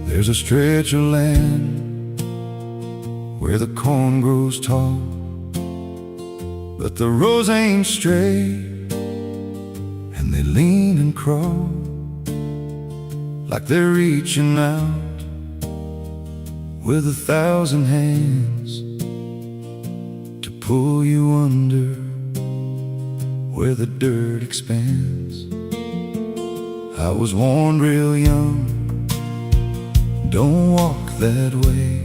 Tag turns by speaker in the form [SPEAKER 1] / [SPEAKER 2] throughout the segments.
[SPEAKER 1] There's a stretch of land where the corn grows tall, but the rows ain't straight, and they lean and crawl like they're reaching out with 1,000 hands to pull you under where the dirt expands. I was warned real young, don't walk that way,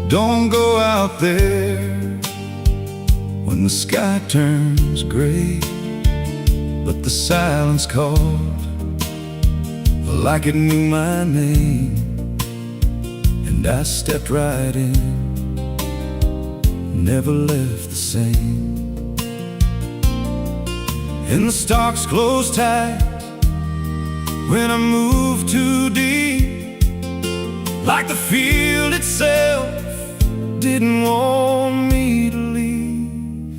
[SPEAKER 1] don't go out there when the sky turns gray. But the silence called like it knew my name, and I stepped right in, never left the same. And the stalks closed tight when I moved too deep, like the field itself didn't want me to leave.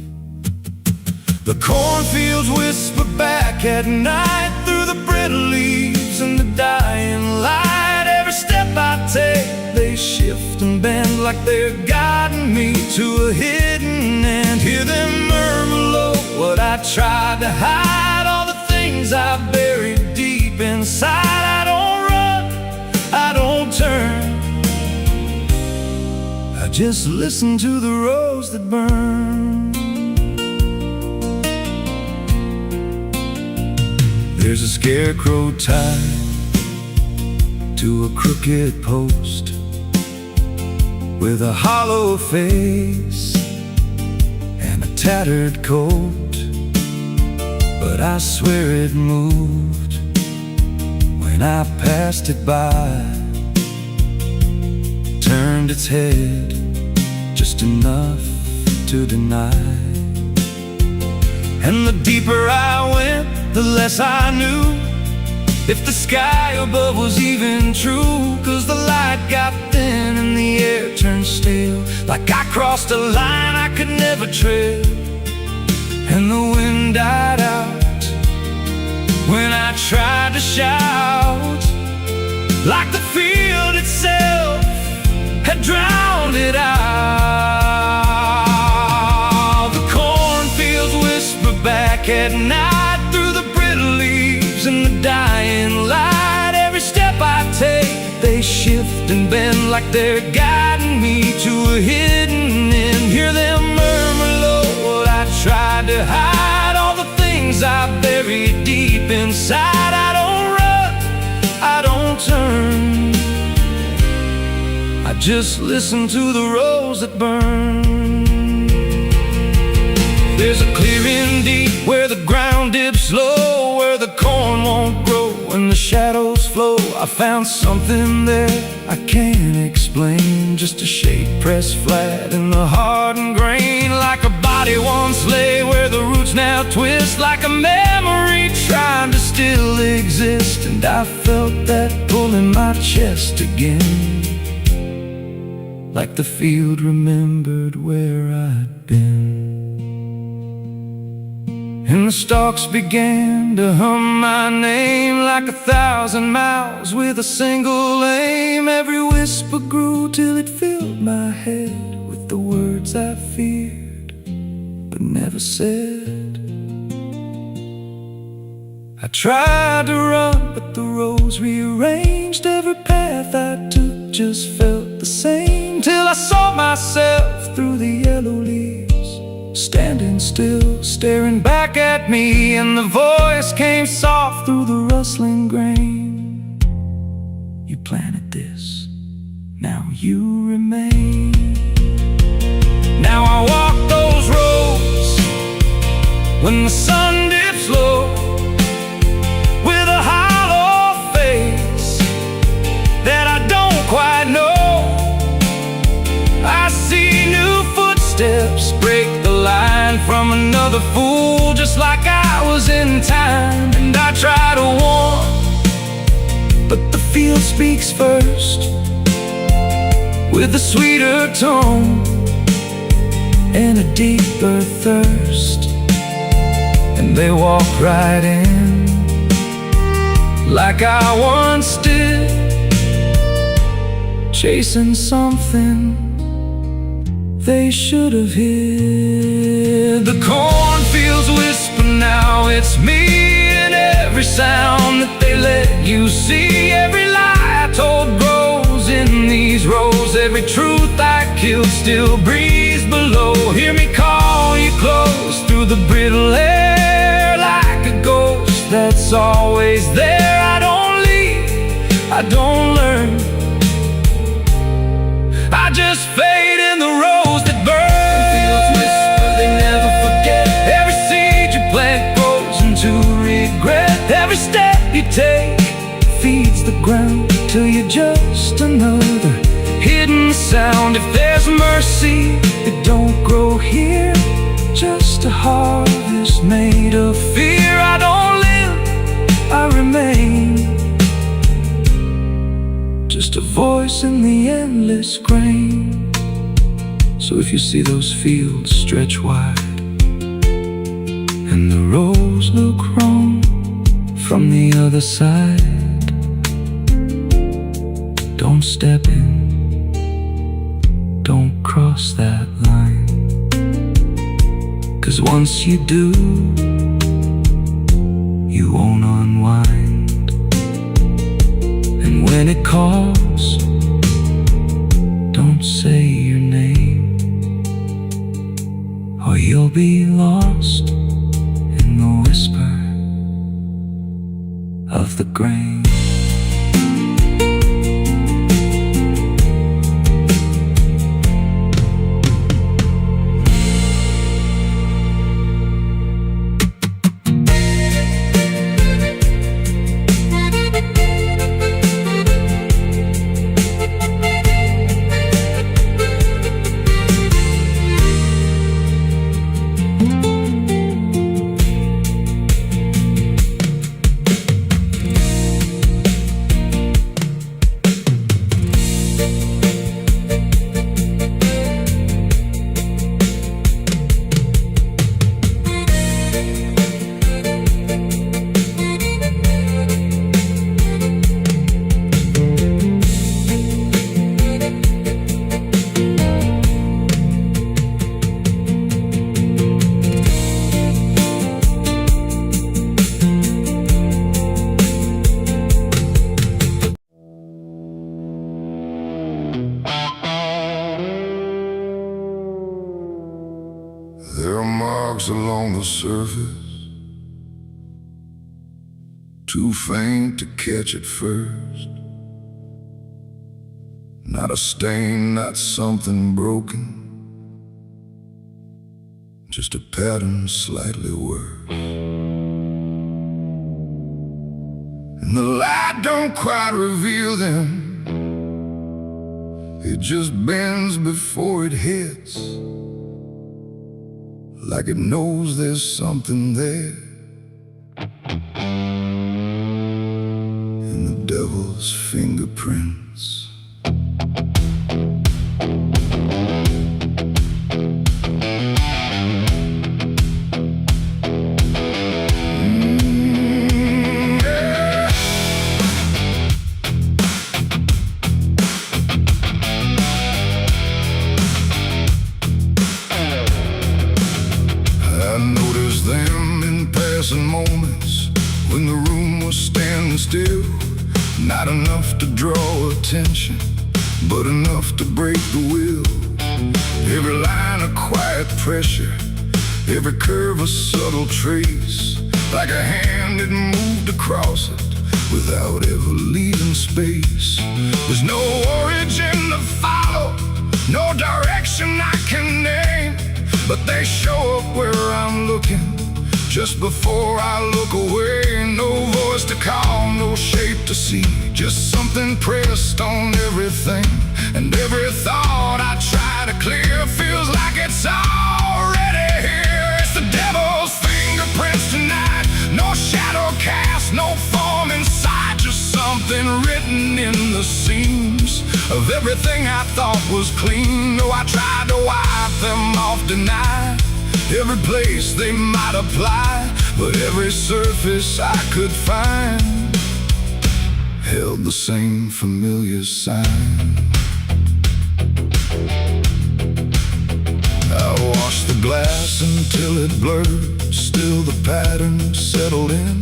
[SPEAKER 1] The cornfields whisper back at night through the brittle leaves and the dying light. Every step I take, they shift and bend like they're guiding me to a hidden end. Hear them murmur low what I tried to hide, all the things I buried deep inside. I don't run, I don't turn, I just listen to the rows that burn. There's a scarecrow tied to a crooked post with a hollow face and a tattered coat, but I swear it moved when I passed it by, turned its head just enough to deny. And the deeper I went, the less I knew if the sky above was even true. 'Cause the light got thin and the air turned stale, like I crossed a line I could never tread. And the wind died out when I tried to shout, like the field itself had drowned it out. The cornfields whisper back at night through the brittle leaves and the dying light. Every step I take, they shift and bend like they're guiding me to a hidden end. Hear them murmur low what I tried to hide, all the things I buried deep inside. I don't run, I don't turn, I just listen to the rows that burn. There's a clearing deep where the ground dips low, where the corn won't grow and the shadows flow. I found something there I can't explain, just a shape pressed flat in the hardened grain, like a body once lay where the roots now twist, like a memory trying to still exist. And I felt that pull in my chest again, like the field remembered where I'd been. And the stalks began to hum my name like 1,000 mouths with a single aim. Every whisper grew till it filled my head with the words I feared but never said. I tried to run, but the rows rearranged. Every path I took just felt the same, till I saw myself through the yellow leaves, standing still, staring back at me. And the voice came soft through the rustling grain: you planted this, now you remain. Now I walk those roads when the sun dips low, with a hollow face that I don't quite know. I see new footsteps break the line from another fool, just like I was in time. And I try to warn, but the field speaks first, with a sweeter tone and a deeper thirst. And they walk right in, like I once did, chasing something they should have hid. The cornfields whisper now, it's me, and every sound that they let you see. Every lie I told grows in these rows. Every truth I killed still breathes below. Hear me call you close through the brittle air, like a ghost that's always there. I don't leave, I don't learn, I just fade in the rose that burn. Fields whisper, they never forget. Every seed you plant grows into regret. Every step you take feeds the ground till you're just another hidden sound. If there's mercy, it don't grow here, just a harvest made of fear. I don't live, I remain, just a voice in the endless grain. So if you see those fields stretch wide and the rows look wrong from the other side, don't step in, don't cross that line, 'cause once you do, you won't unwind. And when it calls, don't say your name, or you'll be lost in the whisper of the grain.
[SPEAKER 2] There are marks along the surface, too faint to catch at first. Not a stain, not something broken, just a pattern slightly worse. And the light don't quite reveal them, it just bends before it hits, like it knows there's something there in the devil's fingerprints. I noticed them in passing moments when the room was standing still. Not enough to draw attention, but enough to break the will. Every line a quiet pressure, every curve a subtle trace, like a hand that moved across it without ever leaving space. There's no origin to follow, no direction I can name, but they show up where I'm looking, just before I look away. No voice to call, no shape to see, just something pressed on everything. And every thought I try to clear feels like it's already here. It's the devil's fingerprints tonight, no shadow cast, no form inside, just something written in the seams of everything I thought was clean. No, I tried to wipe them off, deny every place they might apply, but every surface I could find held the same familiar sign. till it blurred. Still the pattern settled in.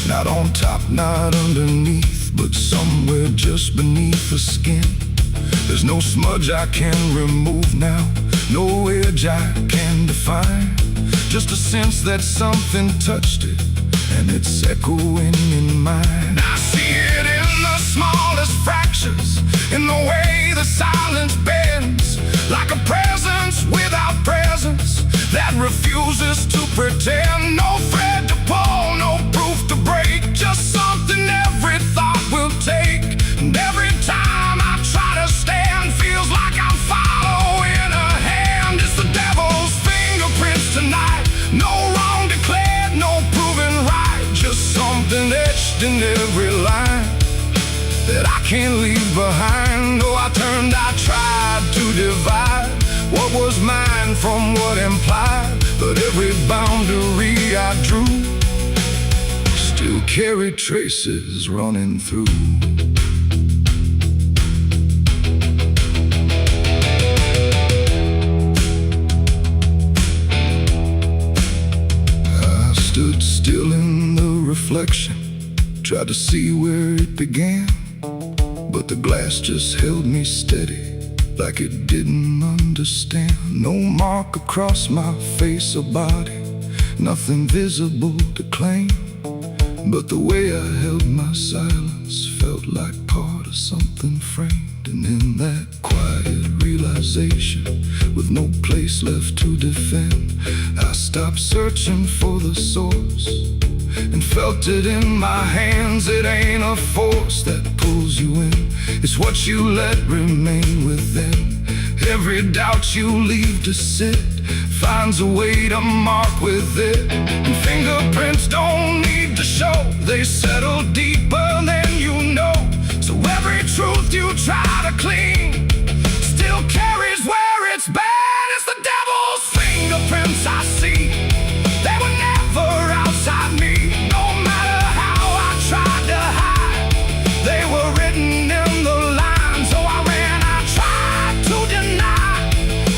[SPEAKER 2] Not on top, not underneath, but somewhere just beneath the skin. There's no smudge I can remove now, no edge I can define. Just a sense that something touched it, and it's echoing in mine. I see it in the smallest fractures, in the way the silence bends, like a presence without presence that refuses to pretend. No thread to pull, no proof to break, just something every thought will take. And every time I try to stand, feels like I'm following a hand. It's the devil's fingerprints tonight. No wrong declared, no proven right, just something etched in every line that I can't leave behind. Oh, I tried to divide what was mine from what implied, but every boundary I drew still carried traces running through. I stood still in the reflection, tried to see where it began, but the glass just held me steady, like it didn't understand. No mark across my face or body, nothing visible to claim, but the way I held my silence felt like part of something framed. And in that quiet realization, with no place left to defend, I stopped searching for the source and felt it in my hands. It ain't a force that pulls you in, it's what you let remain within. Every doubt you leave to sit finds a way to mark with it. And fingerprints don't need to show, they settle deeper than you know. So every truth you try to clean still carries where it's been. It's the devil's fingerprints I see, they were never outside me. No matter how I tried to hide, they were written in the lines. So I ran, I tried to deny,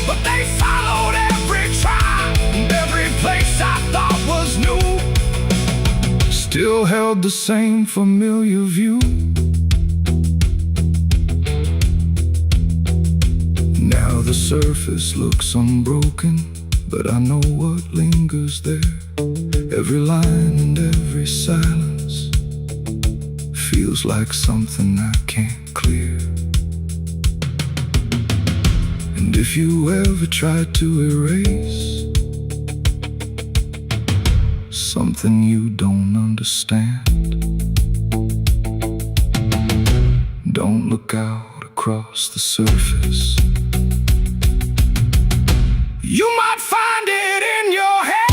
[SPEAKER 2] but they followed every try. And every place I thought was new still held the same familiar view. Now the surface looks unbroken, but I know what lingers there. Every line and every silence feels like something I can't clear. And if you ever try to erase something you don't understand, don't look out across the surface. You might find it in your hands.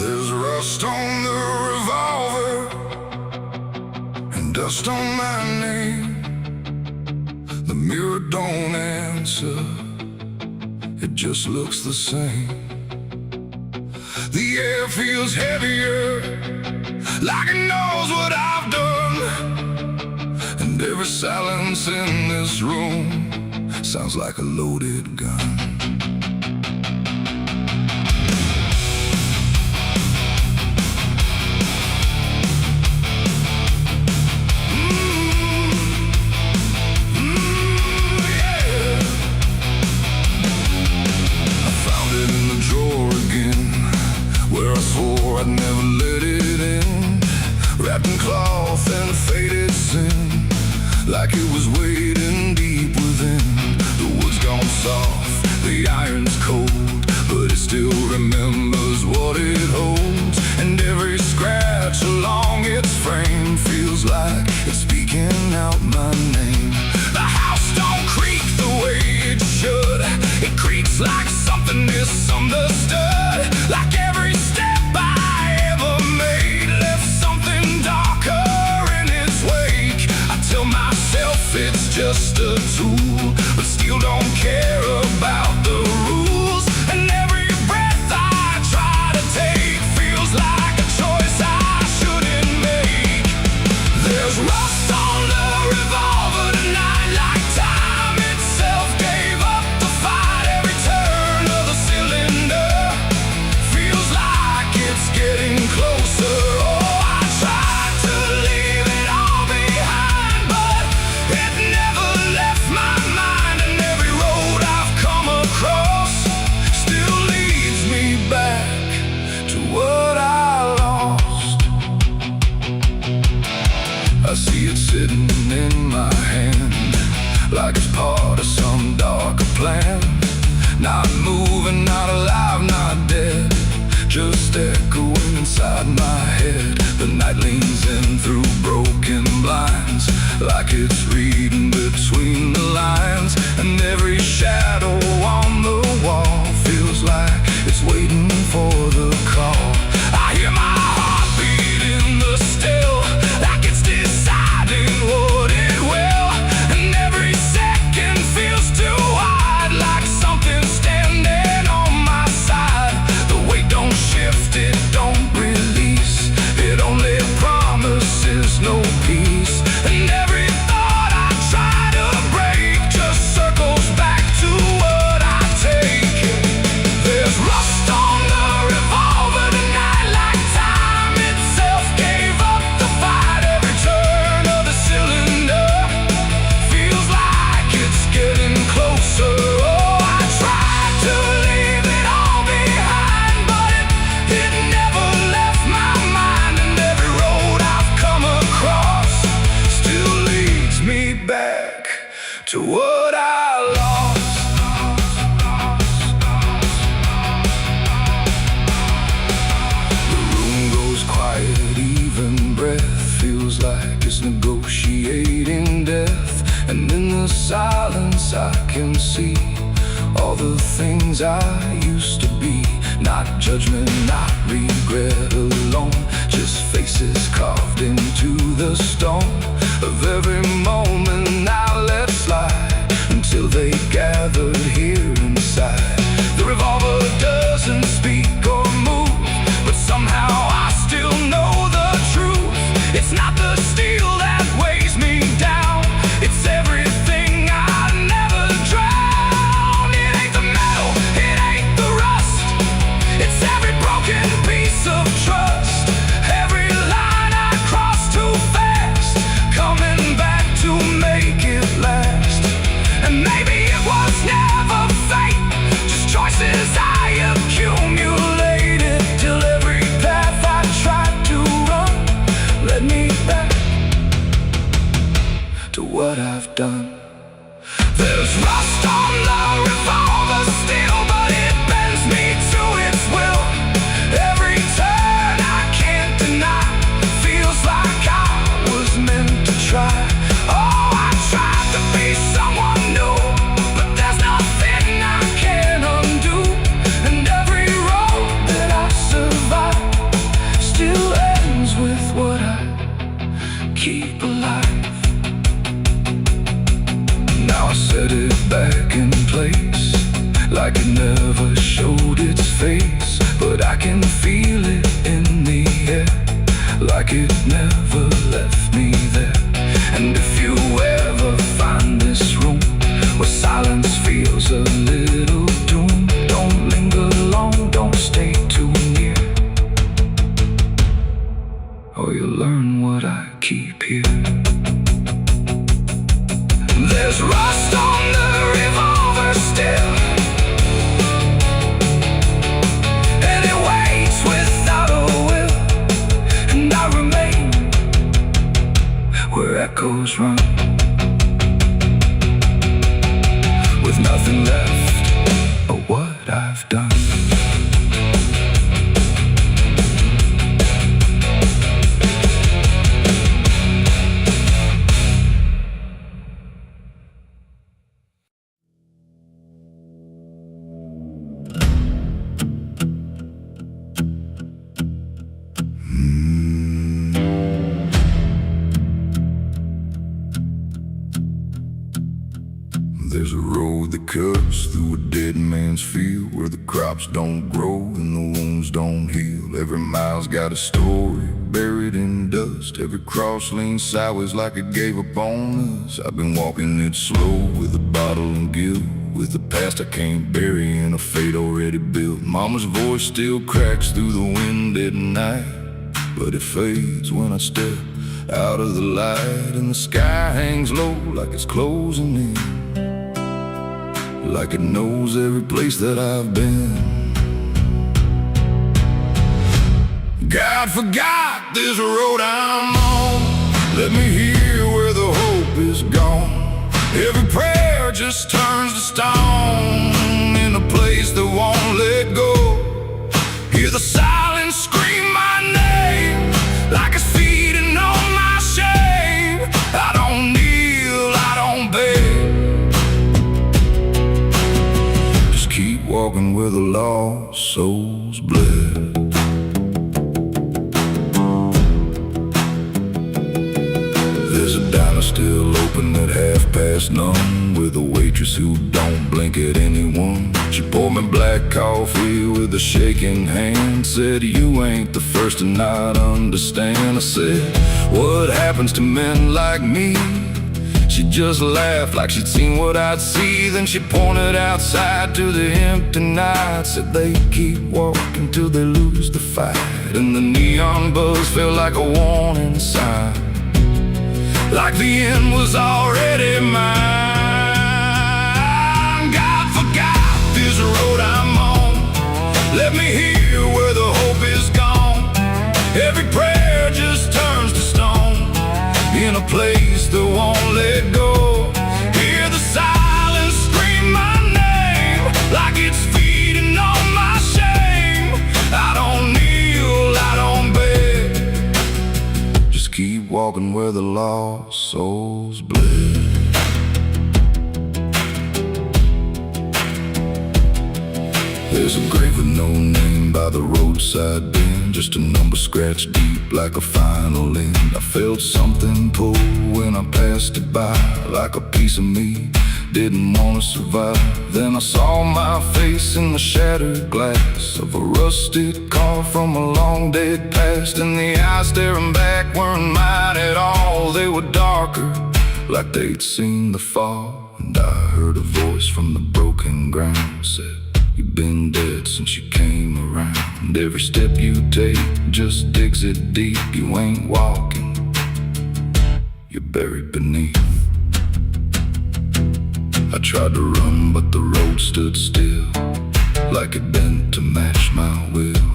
[SPEAKER 2] There's rust on the revolver, dust on my name. The mirror don't answer, it just looks the same. The air feels heavier, like it knows what I've done. And every silence in this room sounds like a loaded gun. I'd never let it in, wrapped in cloth and faded sin, like it was waiting deep within. The wood's gone soft to what I lost. The room goes quiet, even breath feels like it's negotiating death. And in the silence I can see all the things I used to be. Not judgment, not regret alone, just faces carved into the stone of every moment I let slide, until they gathered here inside. The revolver doesn't speak or move, but somehow I still know the truth. It's not the steel that weighs me down, it's everything I never drowned. It ain't the metal, it ain't the rust, it's every broken piece of trust, every line I crossed too fast, coming back to make it last. And maybe it was never fate, just choices I accumulated, till every path I tried to run led me back to what I've done. There's rust on the revolver still, but it bends me to its will. Every turn I can't deny, feels like I was meant to try. Oh, I tried to be someone new, but there's nothing I can undo. And every road that I survive still ends with what I keep alive. Now I set it back in place, like it never showed its face, but I can feel it in the air, like it never left me there. And if you ever find this room where silence feels a little doom, don't linger long, don't stay too near, or you'll learn what I keep here. There's rust on the revolver still, and it waits without a will, and I remain where echoes run, with nothing left of what I've done. There's a road that cuts through a dead man's field, where the crops don't grow and the wounds don't heal. Every mile's got a story buried in dust, every cross leans sideways like it gave up on us. I've been walking it slow with a bottle and guilt, with the past I can't bury and a fate already built. Mama's voice still cracks through the wind at night, but it fades when I step out of the light. And the sky hangs low like it's closing in, like it knows every place that I've been. God forgot this road I'm on, let me hear where the hope is gone. Every prayer just turns to stone, in a place that won't let go. Hear the silence scream my name, like it's feeding on my shame. I don't kneel, I don't beg, keep walking where the lost souls bled. There's a diner still open at none, with a waitress who don't blink at anyone. She poured me black coffee with a shaking hand, said, "You ain't the first to not understand." I said, "What happens to men like me?" She just laughed like she'd seen what I'd see. Then she pointed outside to the empty night, said, "They keep walking till they lose the fight." And the neon buzz felt like a warning sign, like the end was already mine. God forgot this road I'm on, let me hear where the hope is gone. Every prayer just turns to stone, in a place that won't let go. Hear the walking where the lost souls bled. There's a grave with no name by the roadside bend, just a number scratched deep like a final end. I felt something pull when I passed it by, like a piece of me didn't want to survive. Then I saw my face in the shattered glass of a rusted car from a long dead past, and the eyes staring back weren't mine at all. They were darker, like they'd seen the fall. And I heard a voice from the broken ground said, "You've been dead since you came around. And every step you take just digs it deep. You ain't walking, you're buried beneath." I tried to run, but the road stood still, like it bent to match my will.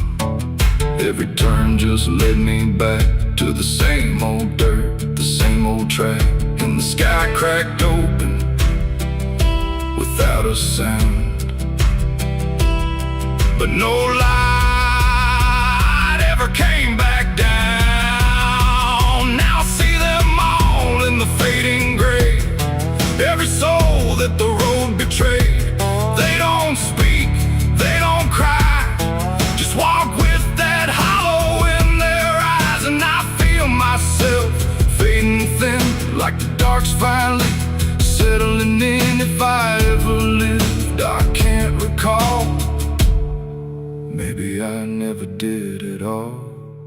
[SPEAKER 2] Every turn just led me back to the same old dirt, the same old track. And the sky cracked open without a sound, but no light ever came back down. Now I see them all in the fading gray, every soul that the road betrayed. They don't speak, they don't cry, just walk with that hollow in their eyes. And I feel myself fading thin, like the dark's finally settling in. If I ever lived, I can't recall. Maybe I never did at all.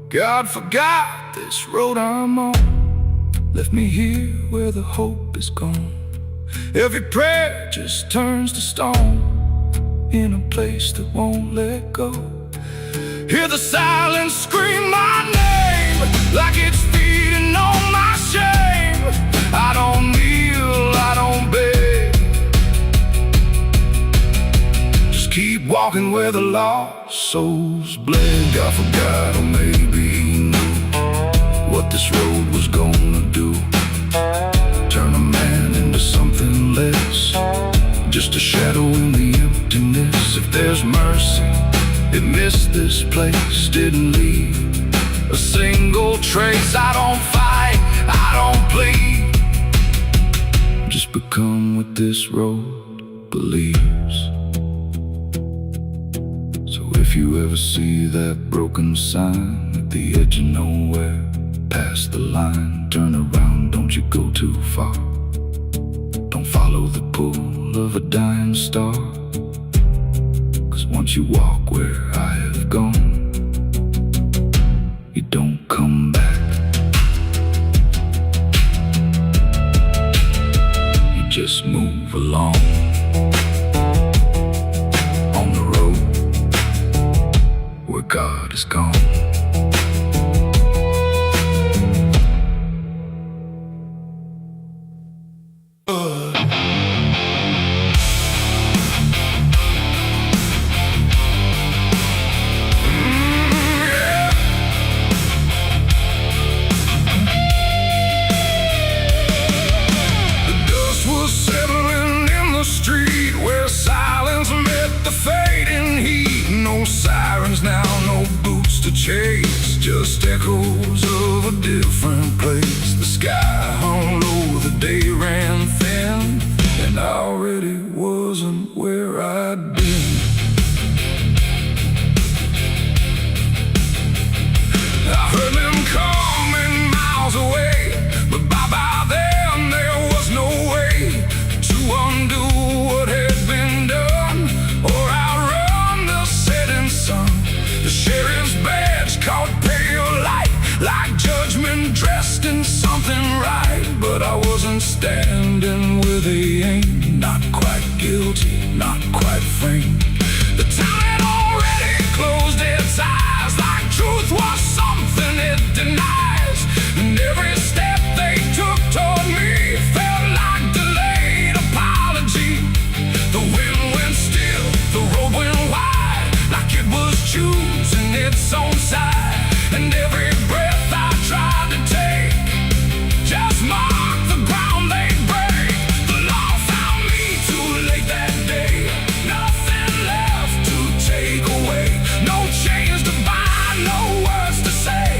[SPEAKER 2] God forgot this road I'm on, left me here where the hope is gone. Every prayer just turns to stone in a place that won't let go. Hear the silence scream my name, like it's feeding on my shame. I don't kneel, I don't beg, just keep walking where the lost souls bled. God forgot, or maybe he knew what this road was gonna do. Turn a man into something less, just a shadow in the emptiness. If there's mercy, it missed this place, didn't leave a single trace. I don't fight, I don't plead, just become what this road believes. So if you ever see that broken sign at the edge of nowhere, past the line, turn around, don't you go too far. Don't follow the pull of a dying star, 'cause once you walk where I have gone, you don't come back. You just move along on the road where God is gone. Now no boots to chase, just echoes of a different place. The sky hung low, the day ran thin, and I already wasn't where I'd been. I heard them coming miles away, but by then there was no way to undo what had been done or outrun the setting sun. The sheriff's badge caught pale light, like judgment dressed in something right. But I wasn't standing where they aimed, not quite guilty, not quite framed. The town had already closed its eyes, like truth was something it denies. And every step they took toward me felt like delayed apology. The wind went still, the road went wide, like it was choosing its own side. And every breath I tried to take just marked the ground they'd break. The law found me too late that day, nothing left to take away. No chains to bind, no words to say,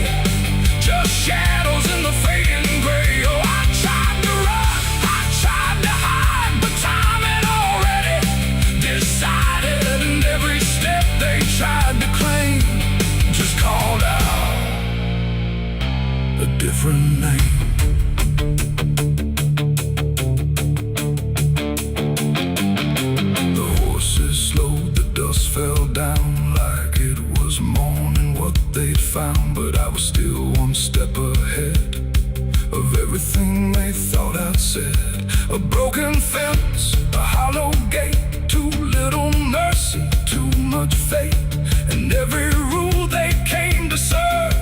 [SPEAKER 2] just shadows in the fading different name. The horses slowed, the dust fell down like it was morning what they'd found. But I was still one step ahead of everything they thought I'd said. A broken fence, a hollow gate, too little mercy, too much fate. And every rule they came to serve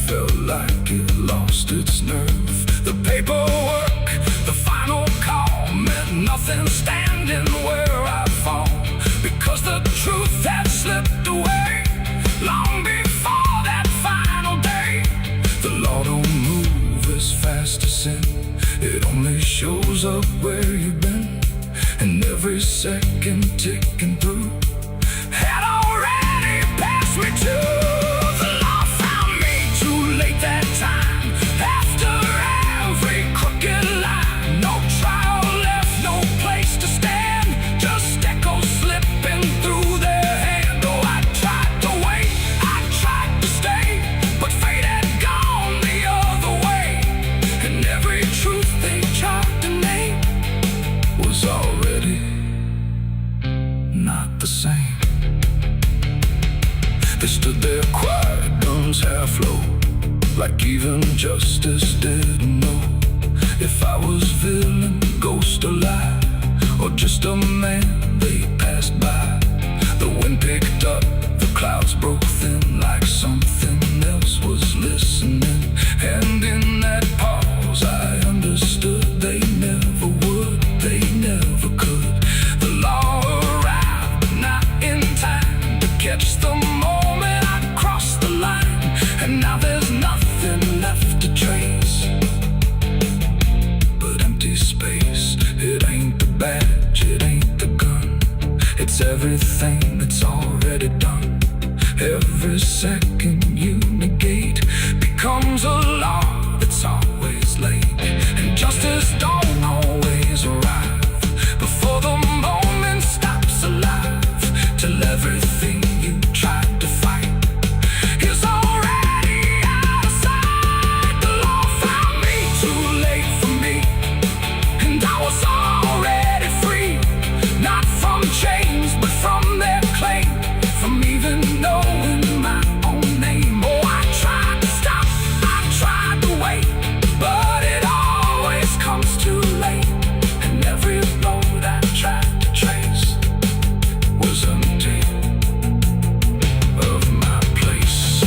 [SPEAKER 2] felt like it lost its nerve. The paperwork, the final call, meant nothing standing where I fall, because the truth had slipped away long before that final day. The law don't move as fast as sin. It only shows up where you've been. And every second ticking through had already passed me too. The law found me too late that time. After every crooked line, no trial left, no place to stand, just echoes slipping through their hand. Oh, I tried to wait, I tried to stay, but fate had gone the other way. And every truth they tried to name was already not the same. They stood there quiet, guns half low, like even justice didn't know if I was villain, ghost or lie, or just a man they passed by. The wind picked up, the clouds broke thin, like something else was listening. And in that pause I understood they never would, they never could. The law arrived, not in time to catch the moment I crossed the line. And now there's nothing left to trace but empty space. It ain't the badge, it ain't the gun, it's everything that's already done. Every second you negate becomes a law that's always late. And justice don't always arrive before the moment stops alive, till everything you tried to fight is already out of sight. The law found me too late for me, and I was already free, not from chains but from their claim, from even knowing my own name. Oh, I tried to stop, I tried to wait, but it always comes too late. And every road I tried to trace was empty of my place.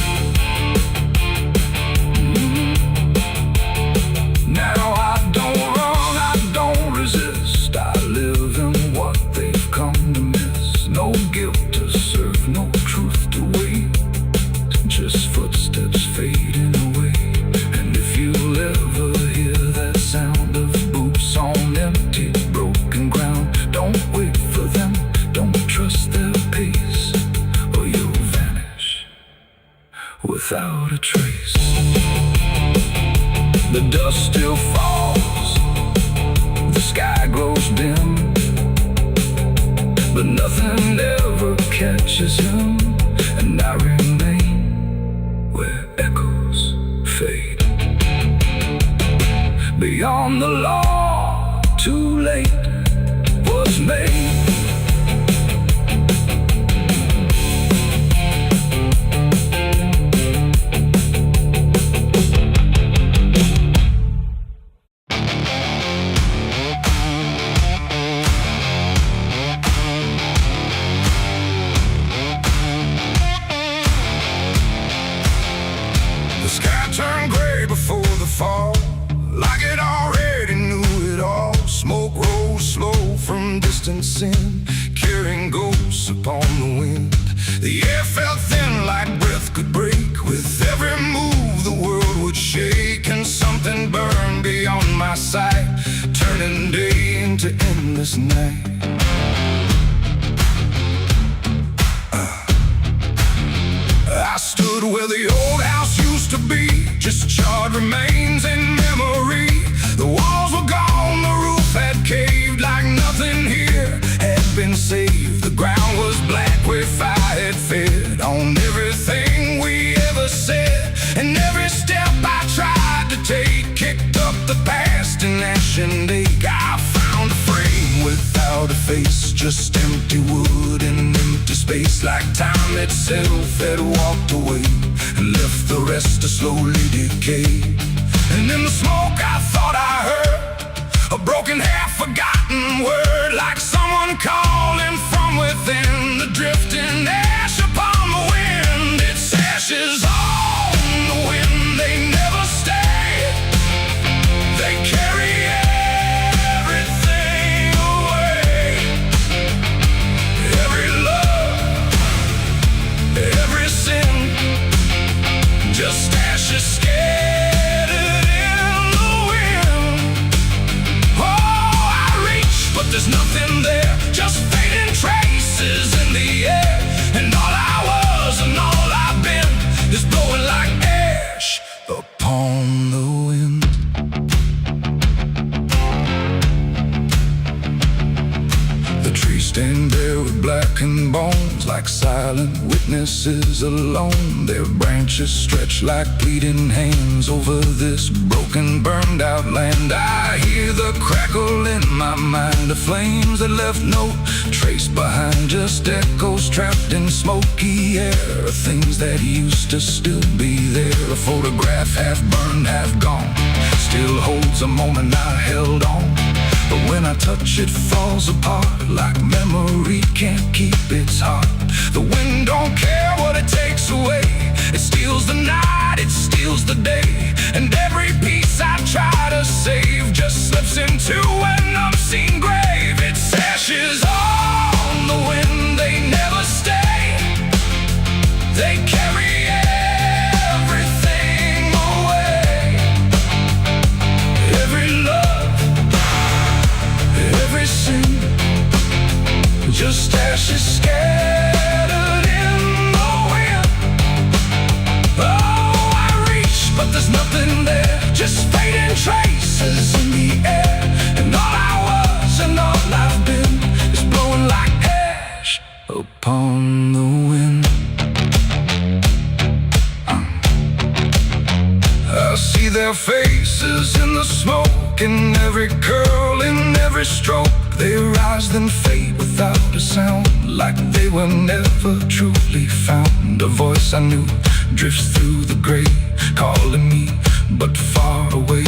[SPEAKER 2] Now I don't run, I don't resist, I live in what they've come to miss. No guilt to serve, no truth to wait, just footsteps fading away. And if you'll ever hear that sound of boots on empty, broken ground, don't wait for them, don't trust their pace, or you'll vanish without a trace. The dust still falls, the sky grows dim, but nothing ever catches him. And I remain where echoes fade. Beyond the law, too late was made. The sky turned gray before the fall, like it already knew it all. Smoke rose slow from distance in, carrying ghosts upon the wind. The air felt thin like breath could break. With every move the world would shake, and something burned beyond my sight, turning day into endless night. I stood where the old house used to be, just charred remains in memory. The walls were gone, the roof had caved, like nothing here had been saved. The ground was black where fire had fed on everything we ever said, and every step I tried to just empty wood and empty space, like time itself had walked away and left the rest to slowly decay. And in the smoke I thought I heard a broken, half-forgotten word, like someone calling from within, the drifting ash upon the wind. It's ashes on the wind, they never stay. They carry everything away. Every love, every sin, just ashes scattered in the wind. Oh, I reach, but there's nothing there, just fading traces in the air. And all I was and all I've been is blowing like ash upon the wind. The trees stand there with blackened bones, like silent witnesses alone. Their branches stretch like pleading hands over this broken, burned out land. I hear the crackle in my mind of flames that left no trace behind, just echoes trapped in smoky air, things that used to still be there. A photograph half burned, half gone, still holds a moment I held on. But when I touch it, falls apart, like memory can't keep its heart. The wind don't care what it takes away, it steals the night, it steals the day. And every piece I try to save just slips into an unseen grave. It's ashes on the wind, they never stay. They carry everything away. Every love, every sin, just ashes scattered in the wind. Oh, I reach, but there's nothing there, just fading traces in the air. And all I was and all I've been is blowing like ash upon the wind. I see their faces in the smoke, in every curl, in every stroke. They rise then fade without a sound, like they were never truly found. A voice I knew drifts through the gray, calling me but far away.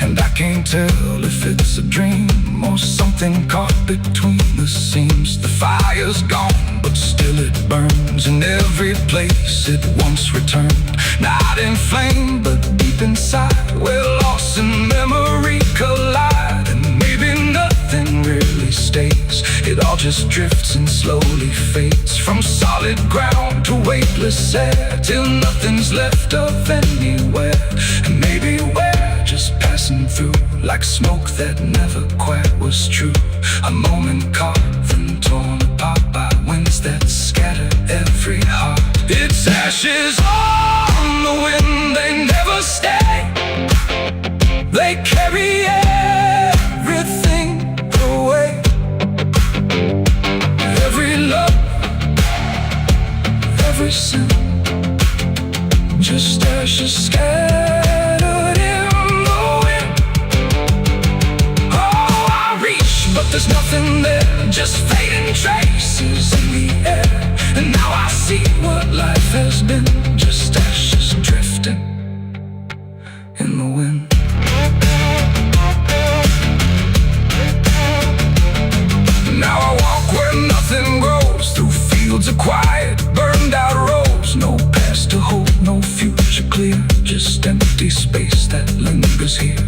[SPEAKER 2] And I can't tell if it's a dream or something caught between the seams. The fire's gone, but still it burns in every place it once returned. Not in flame, but deep inside, where loss and memory collide. And maybe nothing really stays, it all just drifts and slowly fades, from solid ground to weightless air, till nothing's left of anywhere. And maybe we're just passing through, like smoke that never quite was true. A moment carved and torn apart by winds that scatter every heart. It's ashes on the wind, they never stay. They carry everything away. Every love, every sin, just ashes scattered in the wind. Oh, I reach, but there's nothing there, just fading traces in the air. And now I see what life has been, just ashes drifting in the wind. Now I walk where nothing grows, through fields of quiet, burned out roads. No past to hold, no future clear, just empty space that lingers here.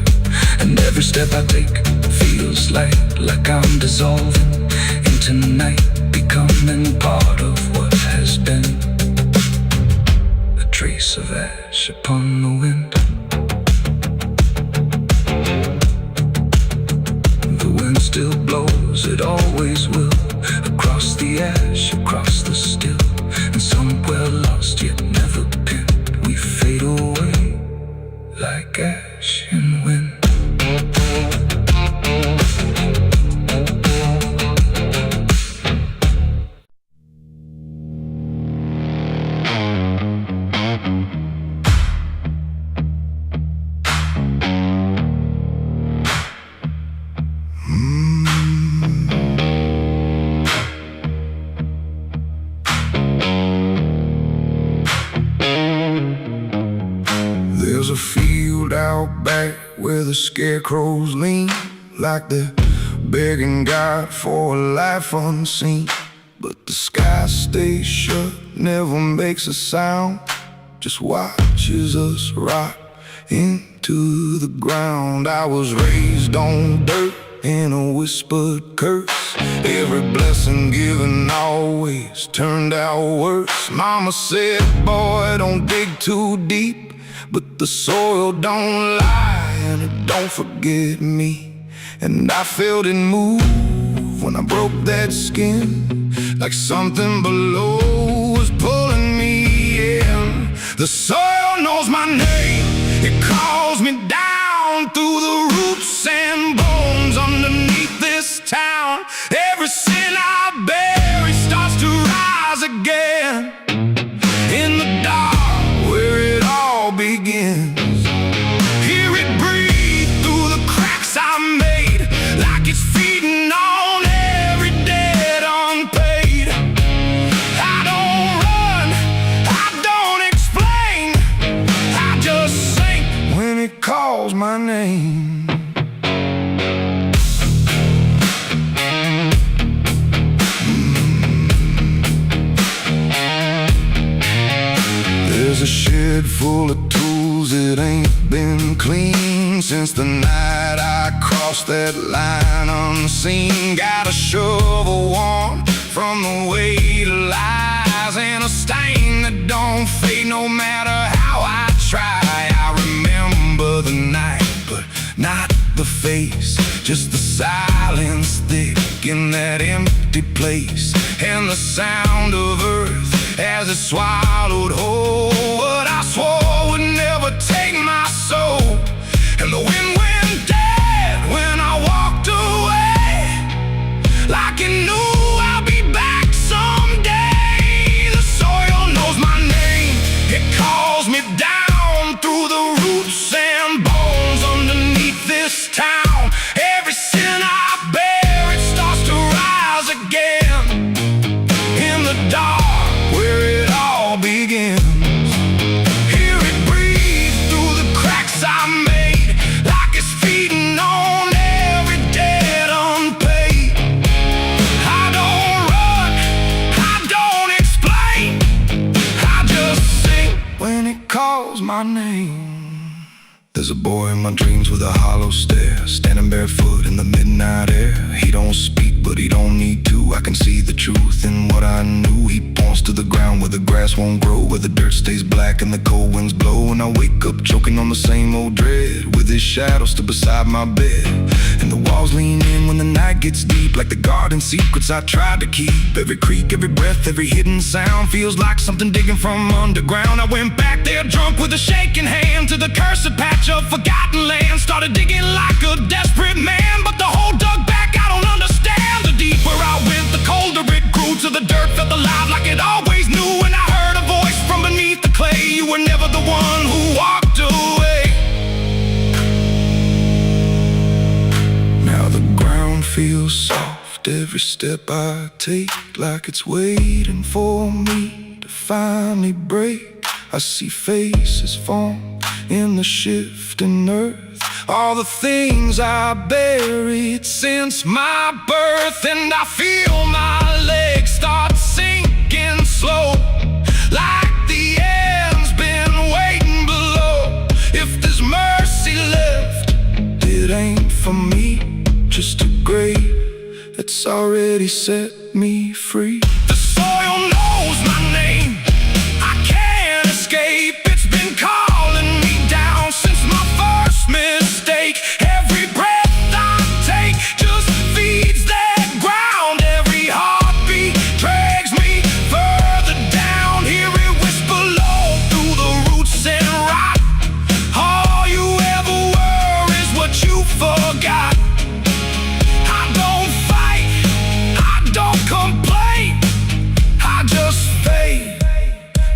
[SPEAKER 2] And every step I take feels like I'm dissolving into night, becoming part of what has been. A trace of ash upon the wind. The wind still blows, it always will, across the ash, across the still. And somewhere lost yet never pinned, we fade away like ash in wind. was a field out back where the scarecrows lean, like they're begging God for a life unseen. But the sky stays shut, never makes a sound, just watches us rot into the ground. I was raised on dirt in a whispered curse. Every blessing given always turned out worse. Mama said, boy, don't dig too deep, but the soil don't lie and it don't forget me. And I felt it move when I broke that skin, like something below was pulling me in. The soil knows my name, it calls me down through the roots and bones underneath this town. Every sin I bear, it starts to rise again in the dark where it all begins. Hear it breathe through the cracks I made, like it's feeding on every debt unpaid. I don't run, I don't explain, I just sink when it calls my name. There's a shed full of tools that ain't been clean since the night I crossed that line unseen. Got a shovel worn from the weight of lies, and a stain that don't fade no matter how I try. I remember the night, but not the face, just the silence thick in that empty place, and the sound of earth as it swallowed whole what I swore would never take my soul. And the wind went dead when I walked away, like it knew I'll be back someday. The soil knows my name, it calls me down through the roots and bones underneath this town. Every sin I bear, it starts to rise again in the dark where it all begins. Hear it breathe through the cracks I made, like it's feeding on every debt unpaid. I don't run, I don't explain, I just sing when it calls my name. There's a boy in my dreams with a hollow stare, standing barefoot in the midnight air. He don't speak, but he don't need to. I can see the truth in what I knew. He points to the ground where the grass won't grow, where the dirt stays black and the cold winds blow. And I wake up choking on the same old dread, with his shadow still beside my bed. And the walls lean in when the night gets deep, like the garden secrets I tried to keep. Every creak, every breath, every hidden sound feels like something digging from underground. I went back there drunk with a shaking hand to the cursed patch of forgotten land. Started digging like a desperate man, but the hole dug back, I don't understand. The deeper I went, the colder it grew, till the dirt felt alive like it always knew. And I heard a voice from beneath the clay, you were never the one who walked away. Now the ground feels soft, every step I take, like it's waiting for me to finally break. I see faces form in the shifting earth, all the things I buried since my birth. And I feel my legs start sinking slow, like the end's been waiting below. If there's mercy left, it ain't for me, just a grave that's already set me free. The soil knows my name, I can't escape. It's been calling me down since my first mistake. Every breath I take just feeds that ground. Every heartbeat drags me further down. Hear it whisper low through the roots and rot. All you ever were is what you forgot. I don't fight, I don't complain, I just fade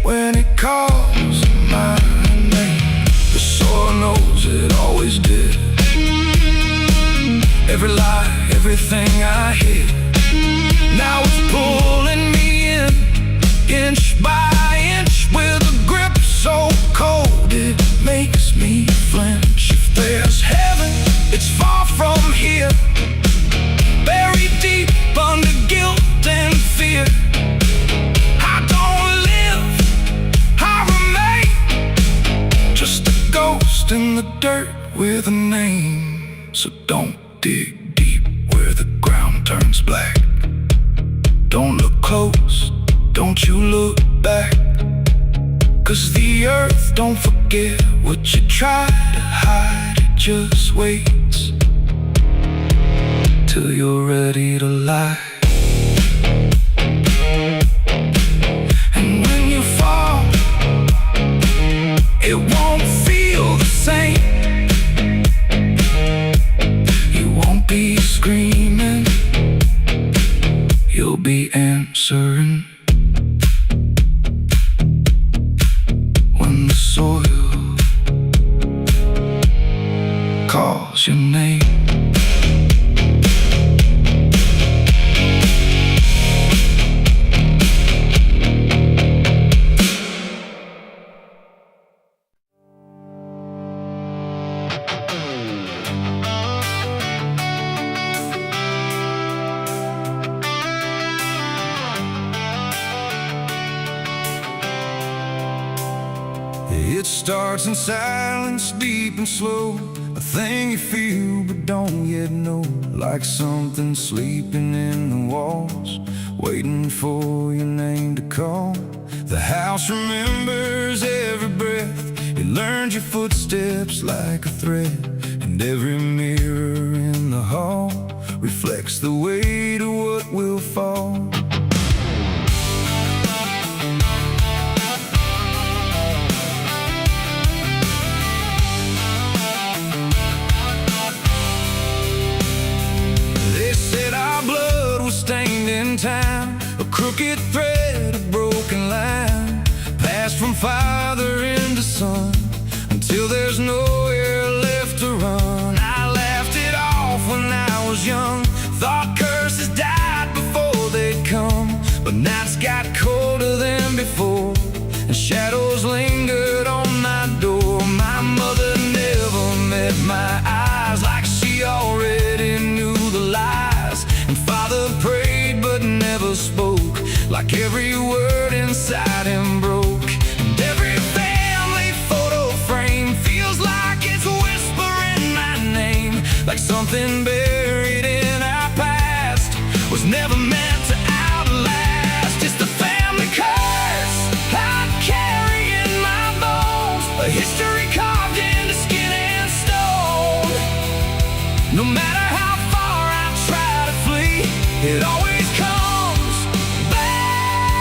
[SPEAKER 2] when it calls my name. The soil knows it always did. Every lie, everything I hid, now it's pulling me in, inch by inch, with a grip so cold it makes me lost in the dirt with a name. So don't dig deep where the ground turns black. Don't look close, don't you look back. 'Cause the earth don't forget what you try to hide. It just waits till you're ready to lie. And when you fall, it won't feel the same. You won't be screaming, you'll be answering. When the soil calls your name. It starts in silence, deep and slow, a thing you feel but don't yet know. Like something sleeping in the walls, waiting for your name to call. The house remembers every breath, it learns your footsteps like a thread. And every mirror in the hall reflects the weight of what will fall. Stained in time, a crooked thread, a broken line, passed from father into son, until there's nowhere left to run. I laughed it off when I was young, thought curses died before they'd come. But nights got colder than before, and shadows lingered on my door. My mother never met my eyes, like she already knew the lies. And father prayed but never spoke, like every word inside him broke. And every family photo frame feels like it's whispering my name, like something buried in our past was never meant to outlast. It's the family curse I carry in my bones, a history carved into skin and stone. No matter how it always comes back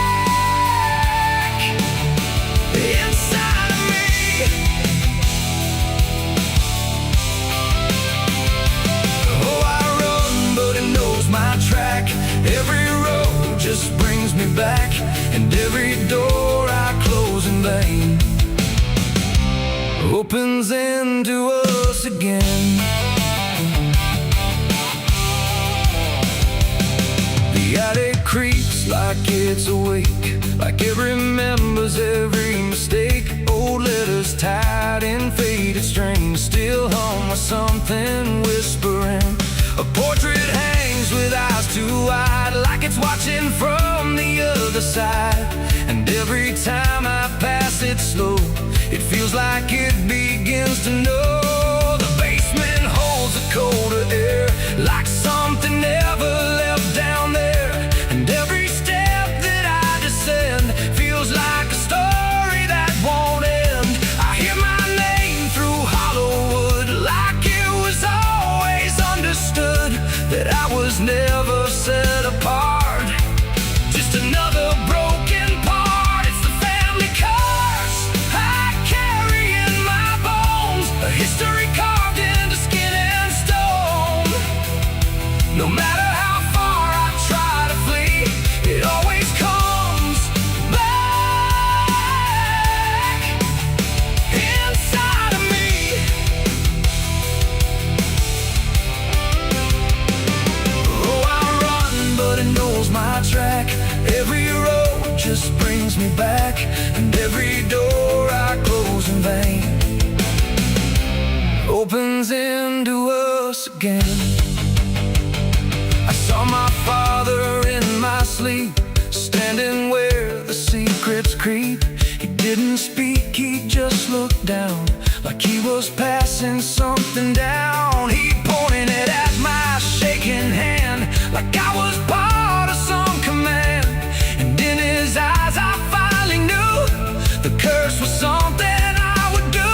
[SPEAKER 2] inside of me. Oh, I run, but it knows my track. Every road just brings me back, and every door I close in vain opens into us again. The attic creaks like it's awake, like it remembers every mistake. Old letters tied in faded strings, still hum with something whispering. A portrait hangs with eyes too wide, like it's watching from the other side. And every time I pass it slow, it feels like it begins to know. The basement holds a colder air, like something never left down there. And every step that I descend feels like a story that won't end. I hear my name through hollow wood, like it was always understood that I was never set apart, just another broken part. It's the family curse I carry in my bones, a history carved into skin and stone. No matter how far I try to flee, it always comes back inside of me. Oh, I run, but it knows my track. Every road just brings me back, and every door I close in vain opens into us again. I saw my father in my sleep, standing where the secrets creep. He didn't speak, he just looked down,
[SPEAKER 1] like he was passing something down. He pointed it at my shaking hand, like I was part of some command. And in his eyes I finally knew the curse was something I would do.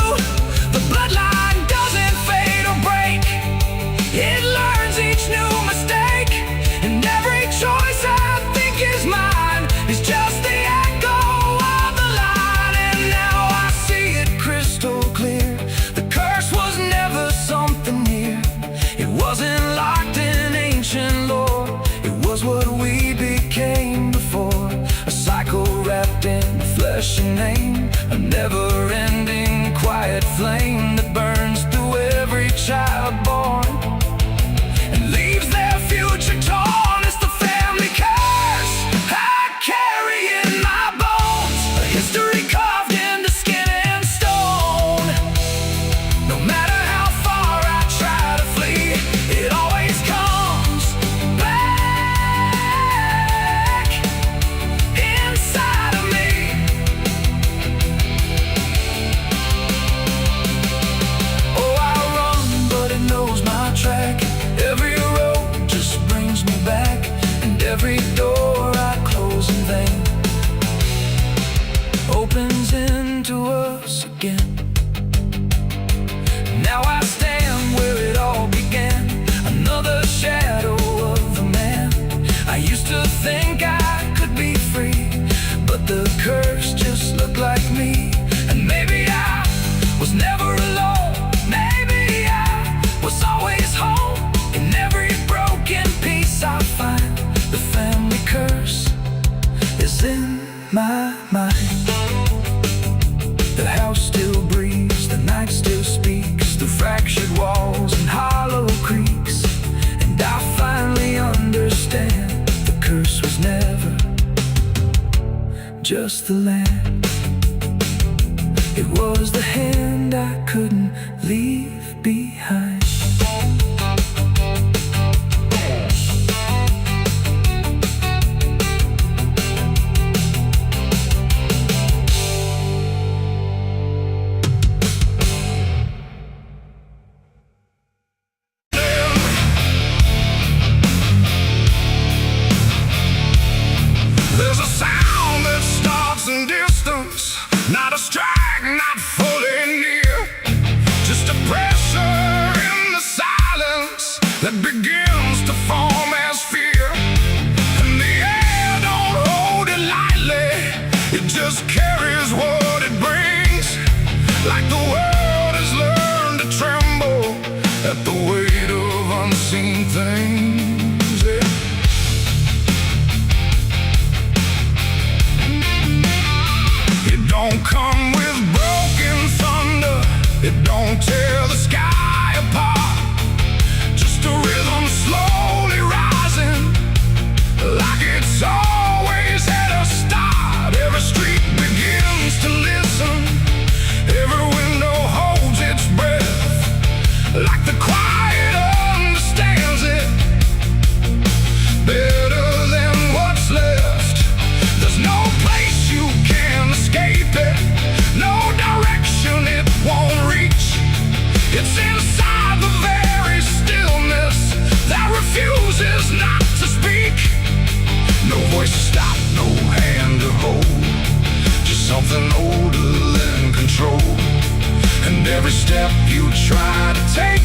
[SPEAKER 1] The bloodline doesn't fade or break, it learns each new mistake. And every choice I think is mine is just the echo of the line. And now I see it crystal clear, the curse was never something near. It wasn't locked in ancient lore, it was what we became before. A cycle wrapped in flesh and name, a never-ending quiet flame that burns through every child born and leaves their future torn. It's the family curse I carry in my bones, a history carved into skin and stone. No matter how far I try to flee, it always comes back inside of me. Oh, I run, but it knows my track. Every road just brings me back, and every door I close in vain opens into us again. Now I stand where it all began, another shadow of the man. I used to think I could be free, but the curse just looked like me. And maybe I was never alone, maybe I was always home. In every broken piece I find, the family curse is in my mind. The house still breathes, the night still speaks through fractured walls and hollow creaks. And I finally understand, the curse was never just the land, it was the hand I couldn't leave behind.
[SPEAKER 2] There's a sound that starts in distance, not a strike, not fully near, just a pressure in the silence that begins to form as fear. And the air don't hold it lightly, it just carries what it brings, like the world has learned to tremble at the weight of unseen things. Yeah. It don't come with broken thunder, it don't tear the sky apart, just a rhythm slowly rising, like it's always at a start. Every street begins to listen, every window holds its breath, like the quiet understands it better than what's left. There's no place you can escape it, no direction it won't reach. It's inside the very stillness that refuses not to speak. No voice to stop, no hand to hold, just something older than control. And every step you try to take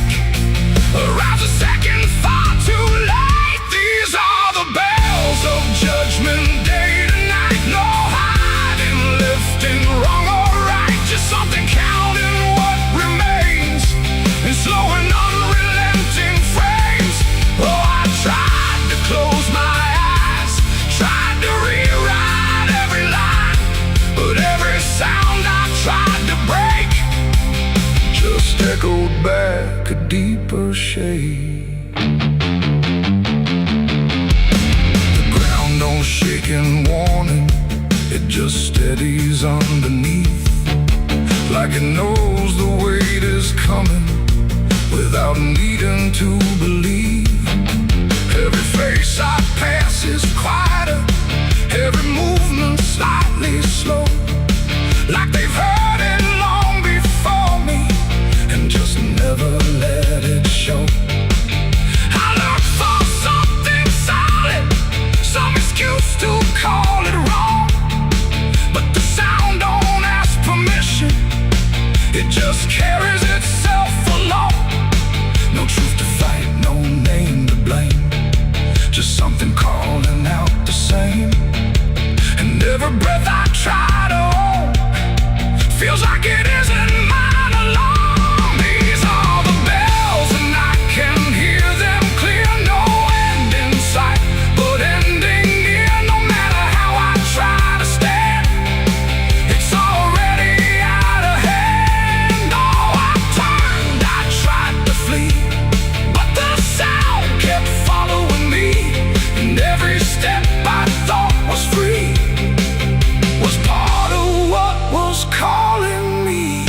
[SPEAKER 2] arrives a second far too late. These are the bells of judgment day to night. No hiding, lifting, wrong or right, just something counting what remains in slow and unrelenting frames. Oh, I tried to close my eyes, tried to rewrite every line, but every sound I tried to break just echoed back a deeper shade. The ground don't shake in warning, it just steadies underneath, like it knows the weight is coming without needing to believe. Every face I pass is quieter, every movement slightly slow, like they've heard it long before me. just carries itself along. No truth to fight, no name to blame, just something calling out the same. And every breath I try to hold feels like it isn't mine alone. These are the bells and I can hear them clear. No end in sight, but ending near. No matter how I try to stand, it's already out of hand. Oh, I turned, I tried to flee, but the sound kept following me. And every step I thought was free was part of what was calling me.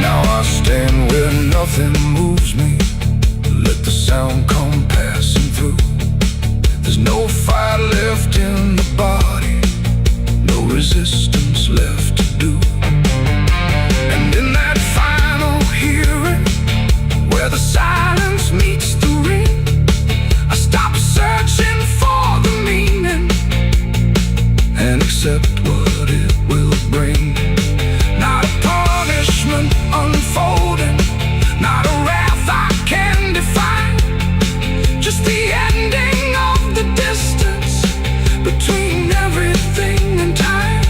[SPEAKER 2] Now I stand where nothing moves me. Let the sound come passing through. There's no fire left in the body, no resistance left to do. And in that final hearing, where the silence meets the ring, I stop searching for the meaning and accept what it will bring. Not a punishment unfolding, not a wrath I can define, just the ending of the distance between everything and time.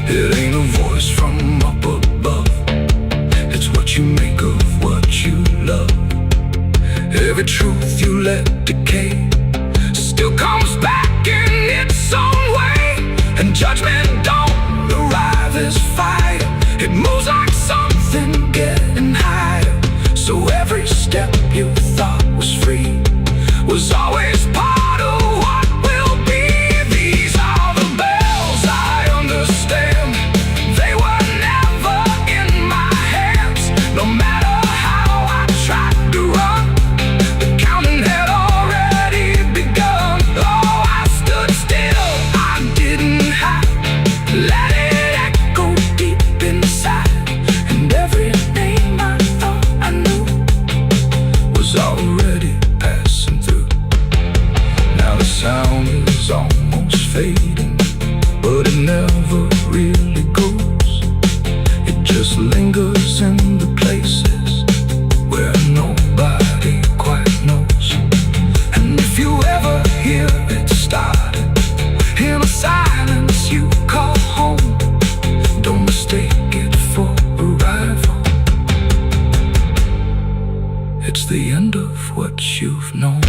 [SPEAKER 2] It ain't a voice from up above, it's what you make of what you love. Every truth you let decay still comes back in its own way. And judgment don't arrive as fire, it moves like something getting higher. So every step you thought was free was always part of what will be. These are the bells I understand, they were never in my hands. No matter how I tried to run, the counting had already begun. Oh, I stood still, I didn't hide, let it echo deep inside. And every name I thought I knew was already passing through. Now the sound is almost fading, but it never really goes. It just lingers in the places where nobody quite knows. And if you ever hear it started in a silence you call home, don't mistake it for arrival. It's the end of what you've known.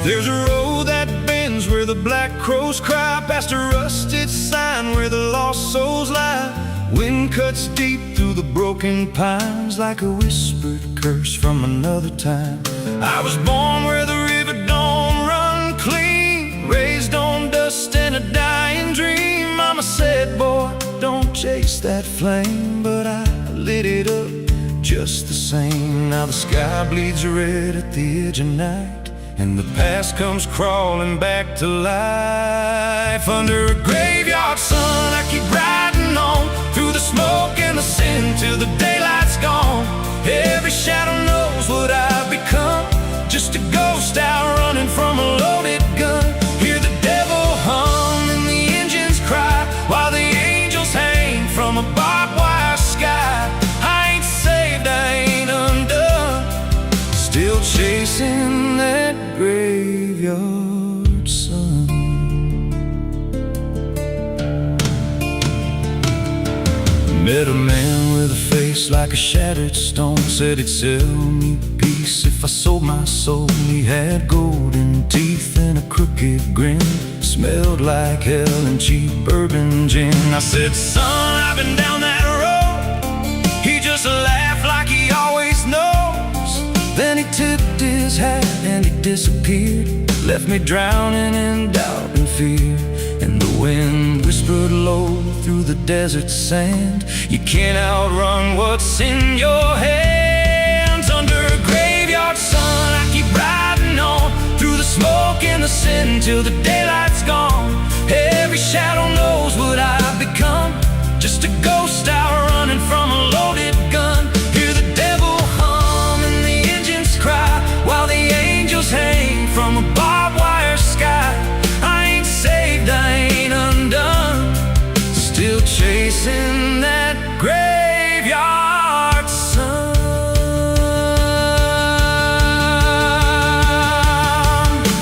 [SPEAKER 1] There's a road that bends where the black crows cry, past a rusted sign where the lost souls lie. Wind cuts deep through the broken pines like a whispered curse from another time. I was born where the river don't run clean, raised on dust and a dying dream. Mama said, boy, don't chase that flame, but I lit it up just the same. Now the sky bleeds red at the edge of night, and the past comes crawling back to life. Under a graveyard sun I keep riding on, through the smoke and the sin till the daylight's gone. Every shadow knows what I've become, just a ghost out running from a loaded gun. Hear the devil hum and the engines cry, while the angels hang from a barbed wire sky. I ain't saved, I ain't undone, still chasing that graveyard sun. Met a man with a face like a shattered stone, said he'd sell me peace if I sold my soul. He had golden teeth and a crooked grin, smelled like hell and cheap bourbon gin. I said, son, I've been down that disappeared, left me drowning in doubt and fear. And the wind whispered low through the desert sand, you can't outrun what's in your hands. Under a graveyard sun, I keep riding on through the smoke and the sin till the daylight's gone. Every shadow knows what I've become, just a ghost out running from a loaded gun. Hear the devil hum and the engines cry, while the angels hang from a barbed wire sky. I ain't saved, I ain't undone, still chasing that graveyard sun.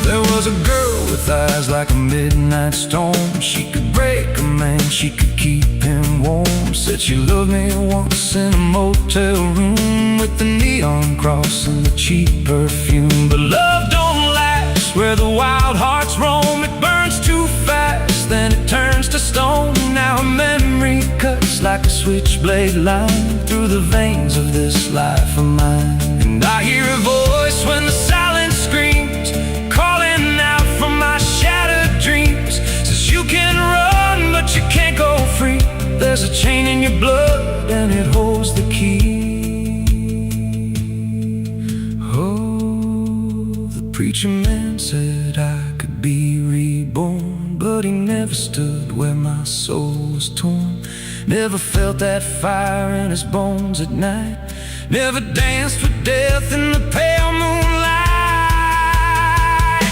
[SPEAKER 1] There was a girl with eyes like a midnight storm. She could break a man, she could keep him warm. Said she loved me once in a motel room, with the neon cross and the cheap perfume. But love don't last where the wild hearts roam. It burns too fast, then it turns to stone. Now a memory cuts like a switchblade line through the veins of this life of mine. And I hear a voice when the silence screams, calling out from my shattered dreams. Says you can run, but you can't go free. There's a chain in your blood and it holds the key. Oh, the preacher man said I could be reborn, but he never stood where my soul was torn. Never felt that fire in his bones at night, never danced with death in the pale moonlight.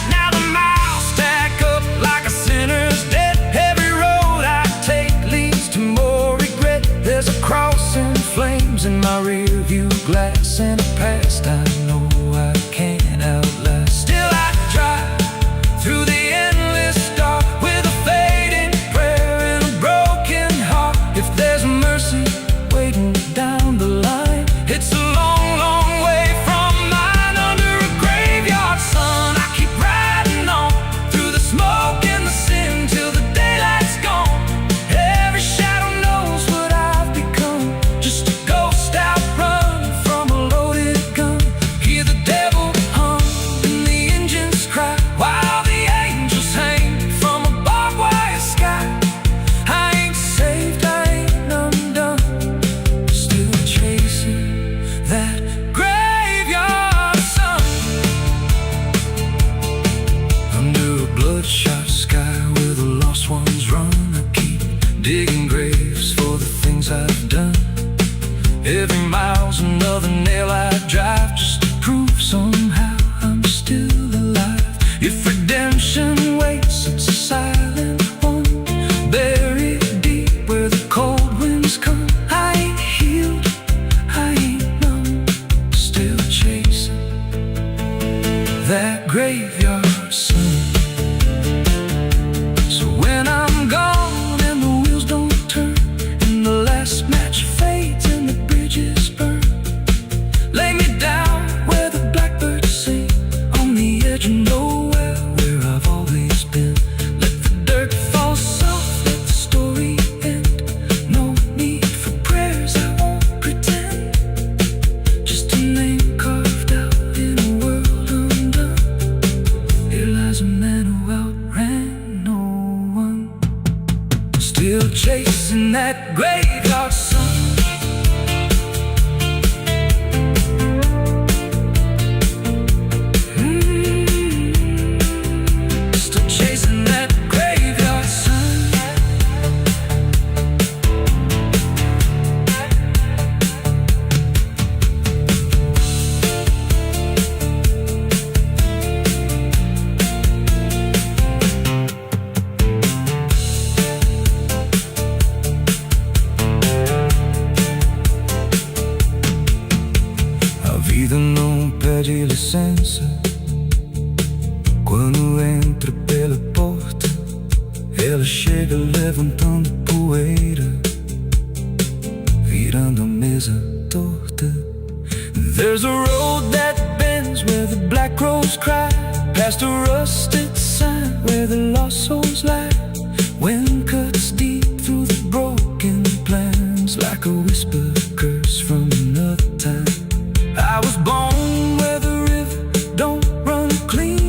[SPEAKER 1] Now the miles stack up like a sinner's debt. Every road I take leads to more regret. There's a cross in flames in my rear view glass, and a past I know I can't outlast. Still I drive through the endless dark with a fading prayer and a broken heart. If there's mercy waiting down the line, it's a long, long way from mine. Under a graveyard sun, I keep riding on through the smoke and the sin till the daylight's gone. Every shadow knows what I've become, just a ghost out running from a loaded gun. Hear the devil hum and the engines cry, while the angels hang from a barbed wire sky. I ain't saved, I ain't undone, still chasing that graveyard sun. Under a bloodshot sky where the lost ones run, I keep digging graves for the things I've done. Every mile's another nail I drive, just to prove somehow I'm still alive. If redemption waits, it's a silent one, buried deep where the cold winds come. I ain't healed, I ain't numb, still chasing that graveyard sun. So when I'm gone and the wheels don't turn, and the last match fades and the bridges burn, lay me down where the blackbirds sing, on the edge of nowhere where I've always been. Let the dirt fall soft, let the story end. No need for prayers, I won't pretend, just a name carved out in a world undone. Here lies a man who outran no one, still chasing that graveyard sun. Still chasing that graveyard sun. A vida não pede licença quando entra pela porta. Ela chega levantando poeira, virando a mesa torta. There's a road that bends where the black crows cry, past a rusted sign where the lost souls lie. Wind cuts deep through the broken plans, like a whispered curse from another time. I was born where the river don't run clean,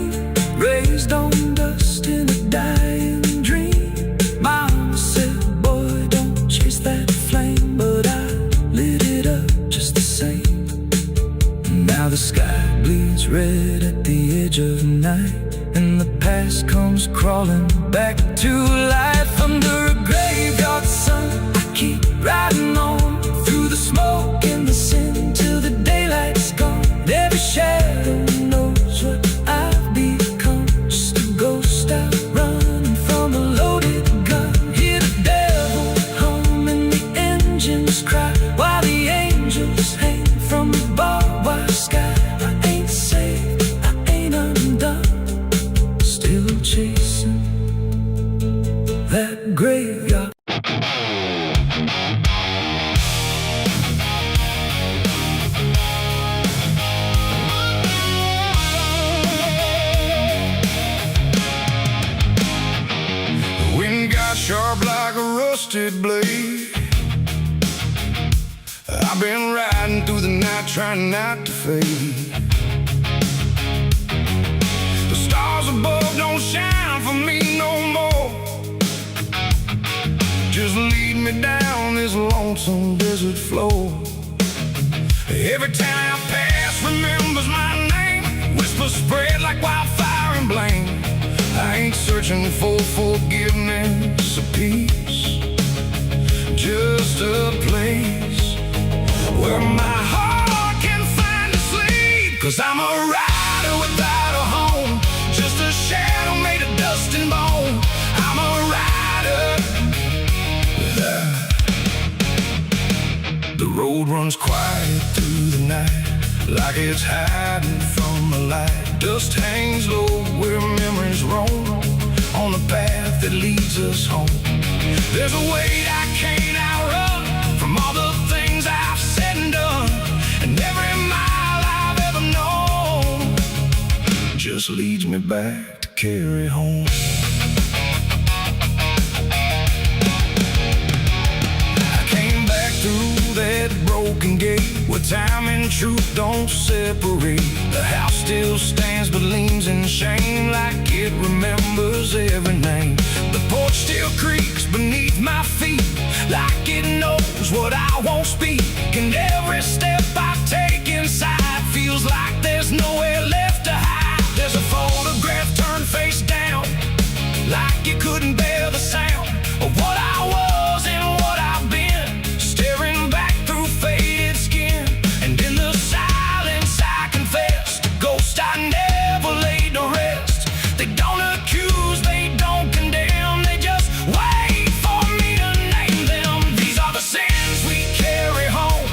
[SPEAKER 1] birds cry while the angels hang from the barbed wire sky. I ain't saved, I ain't undone, still chasing that graveyard.
[SPEAKER 2] The wind got sharp like a rusted blade. I've been riding through the night trying not to fade. The stars above don't shine for me no more. Just lead me down this lonesome desert floor. Every town I pass remembers my name. Whispers spread like wildfire and blame. I ain't searching for forgiveness or peace, just a place where my heart can find a sleep. 'Cause I'm a rider without a home, just a shadow made of dust and bone. I'm a rider. The road runs quiet through the night, like it's hiding from the light. Dust hangs low where memories roam, on the path that leads us home. There's a weight I can't outrun from all the things I've said and done, and every mile I've ever known just leads me back to carry home. I came back through that broken gate where time and truth don't separate. The house still stands but leans in shame, like it remembers every name. The porch still creaks beneath my feet, like it knows what I won't speak. And every step I take inside feels like there's nowhere left to hide. There's a photograph turned face down, like you couldn't bear the sound of what I was and what I've been, staring back through faded skin. And in the silence I confess to ghosts I never laid to rest. They don't accuse, they don't condemn, they just wait for me to name them. These are the sins we carry home,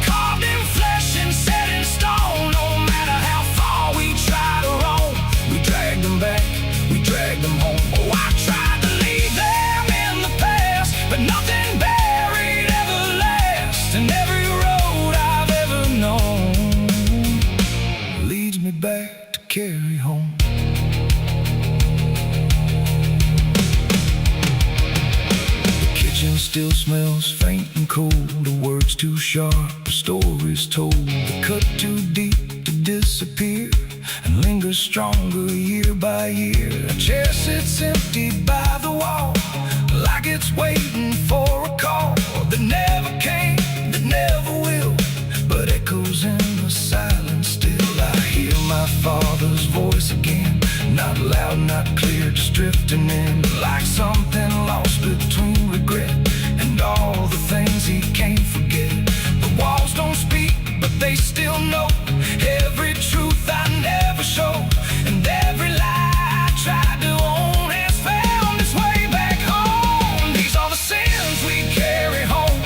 [SPEAKER 2] carved in flesh and set in stone. No matter how far we try to roam, we drag them back, we drag them home. Oh, I tried to leave them in the past, but nothing buried ever lasts. And every road I've ever known leads me back to carry home. The kitchen still smells faint and cold, the words too sharp, the stories told. The cut too deep to disappear and lingers stronger year by year. A chair sits empty by the wall, like it's waiting for a call that never came, that never will, but echoes in the silence still. I hear my father's voice again, not loud, not clear, just drifting in, like something lost between regret and all the things he can't forget. The walls don't speak, but they still know every truth I never showed, and every lie I tried to own has found its way back home. These are the sins we carry home,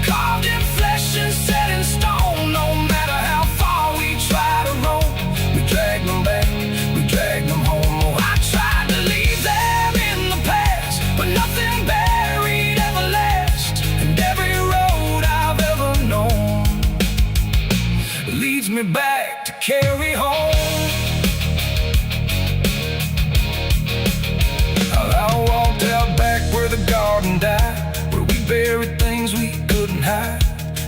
[SPEAKER 2] carved in flesh and set in stone. No matter how far we try to roam, we drag them back, we drag them home. Oh, I tried to leave them in the past, but nothing buried ever lasts. And every road I've ever known leads me back to carry home. I walked out back where the garden died, where we buried things we couldn't hide.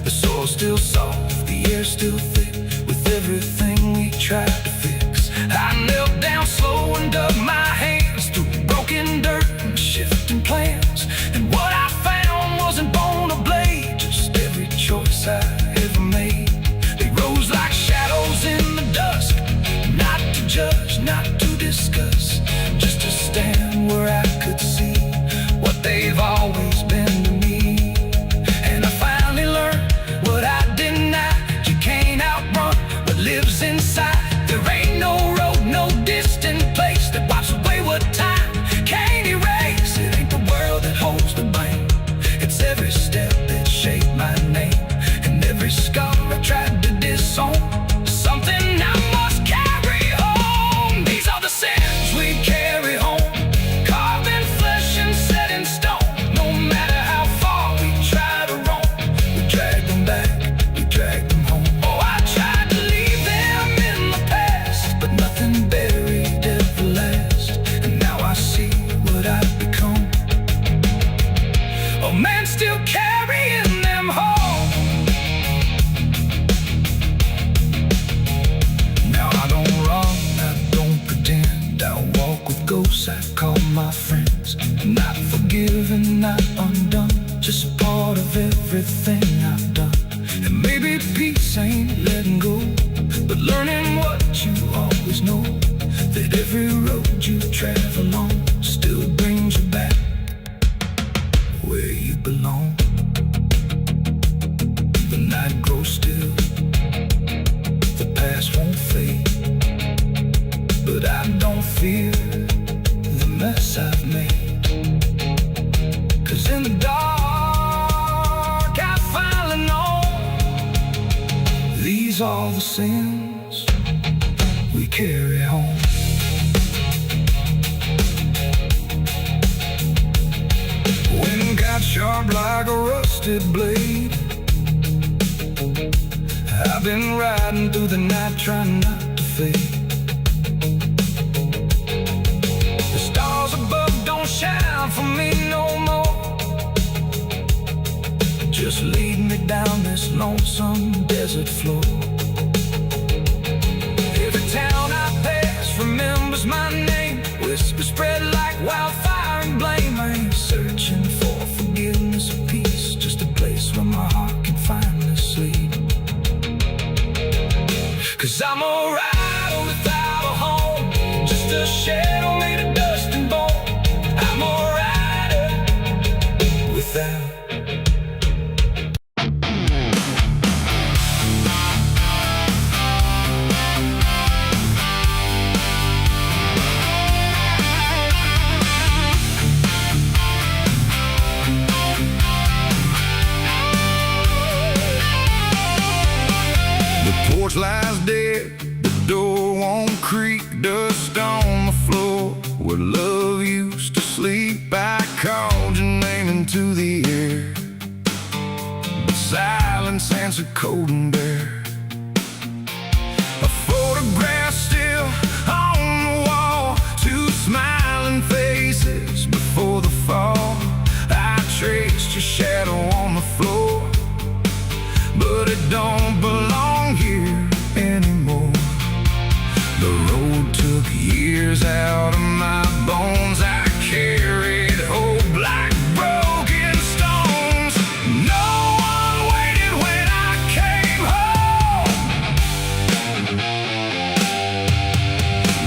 [SPEAKER 2] The soil's still soft, the air's still thick, with everything we tried to fix. I knelt down slow and dug my hands through broken dirt and shifting plans. And what I found wasn't bone or blade, just every choice I ever made. They rose like shadows in the dusk, not to judge, not to discuss, just to stand where I could see what they've always been to me. And I finally learned what I denied: you can't outrun what lives inside. There ain't no road, no distant place that wipes away what time can't erase. It ain't the world I've done. And maybe peace ain't letting go, but learning what you always know, that every road you travel on still brings you back where you belong. The night grows still, the past won't fade, but I don't fear the mess I've made. 'Cause in the dark I finally know these are the sins we carry home. Wind got sharp like a rusted blade. I've been riding through the night trying not to fade. The stars above don't shine for me no more. Just lead me down this lonesome desert floor. Every town I pass remembers my name. Whispers spread like wildfire and blame. I ain't searching for forgiveness or peace, just a place where my heart can finally sleep. 'Cause I'm alright without a home, just a shadow made of dust and bone. I'm alright without. The porch lies dead, the door won't creak, dust on the floor where love used to sleep. I called your name into the air, but silence answered cold and bare. A photograph still on the wall, two smiling faces before the fall. I traced your shadow on the floor, but it don't belong here anymore. The road took years out of my bones. I carried hope like broken stones. No one waited when I came home.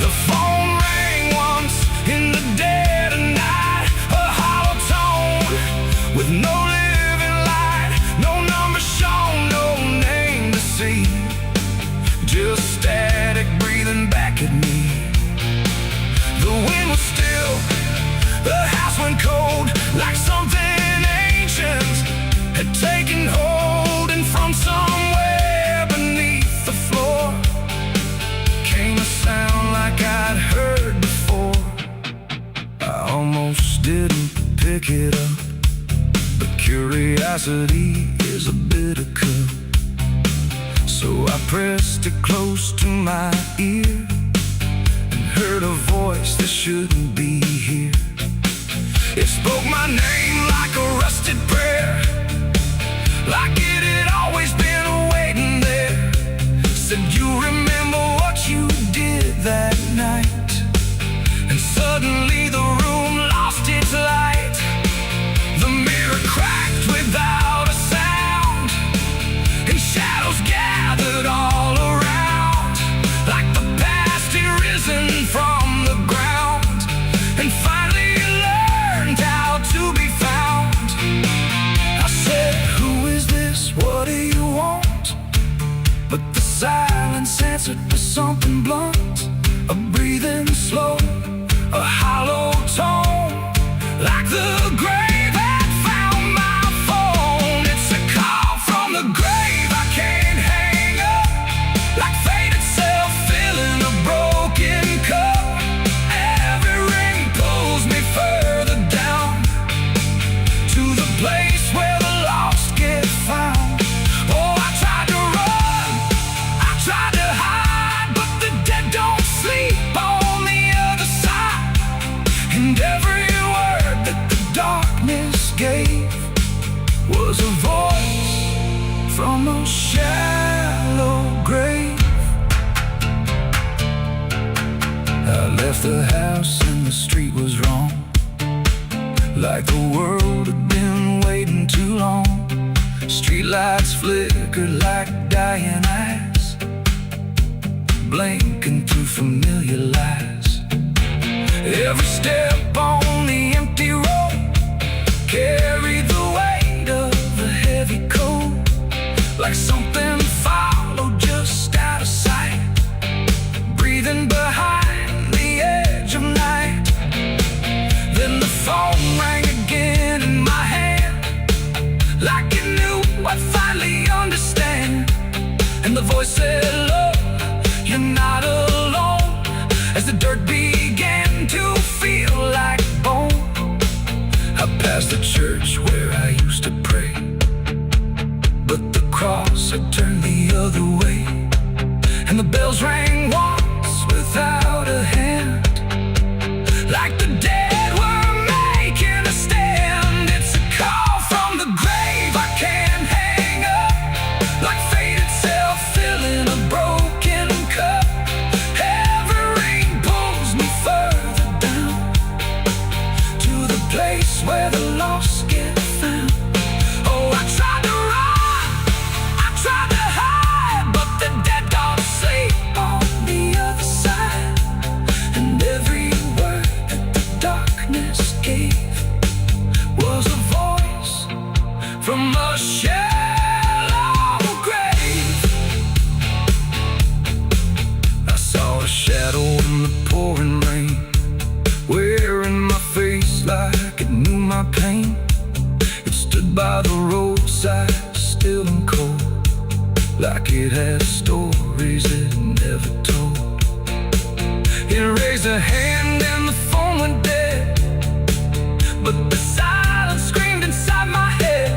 [SPEAKER 2] The phone rang once in the dead of night, a hollow tone with no living light, no number shown, no name to see, just static breathing back at me. The wind was still, the house went cold, like something ancient had taken hold, and from somewhere beneath the floor came a sound like I'd heard before. I almost didn't pick it up, but curiosity is a bitter cup. So I pressed it close to my ear and heard a voice that shouldn't be here. It spoke my name like a rusted prayer, like it had always been waiting there. Said, you remember what you did that night? And suddenly the room lost its light. The mirror cracked without a sound, and shadows gathered all around, like the past had risen from the ground and finally learned how to be found. I said, who is this? What do you want? But the silence answered with something blunt, a breathing slow, a hollow tone, like the grave had found my phone. It's a call from the grave I can't hang up, like fate itself filling a broken cup. Every ring pulls me further down to the place where the lost get found. Oh, I tried to run, I tried to hide, but the dead don't sleep on the other side. And every word that the darkness gave was a voice from a shallow grave. I left the house and the street was wrong, like the world had been waiting too long. Street
[SPEAKER 1] Streetlights flickered like dying eyes, blinking through familiar lies. Every step on the empty road carried the weight of a heavy coat, like something followed just out of sight, breathing behind the edge of night. Then the phone rang again in my hand, like it knew I'd finally understand. And the voice said, "Look, you're not alone," as the dirt began to feel like bone. I passed the church where I used to pray, but the cross had turned the other way. And the bells rang once without a hand, like the dead were making a stand. It's a call from the grave I can't hang up, like fate itself filling a broken cup. Every ring pulls me further down to the place where the lost get found. Oh, I tried to run, I tried to hide, but the dead don't sleep on the other side. And every word that the darkness gave was a voice from a shallow grave. I saw a shadow in the pouring rain, wearing my face like it knew my pain. It stood by the roadside, still and cold, like it had stories it never told. It raised a hand and the phone went dead, but the silence screamed inside my head.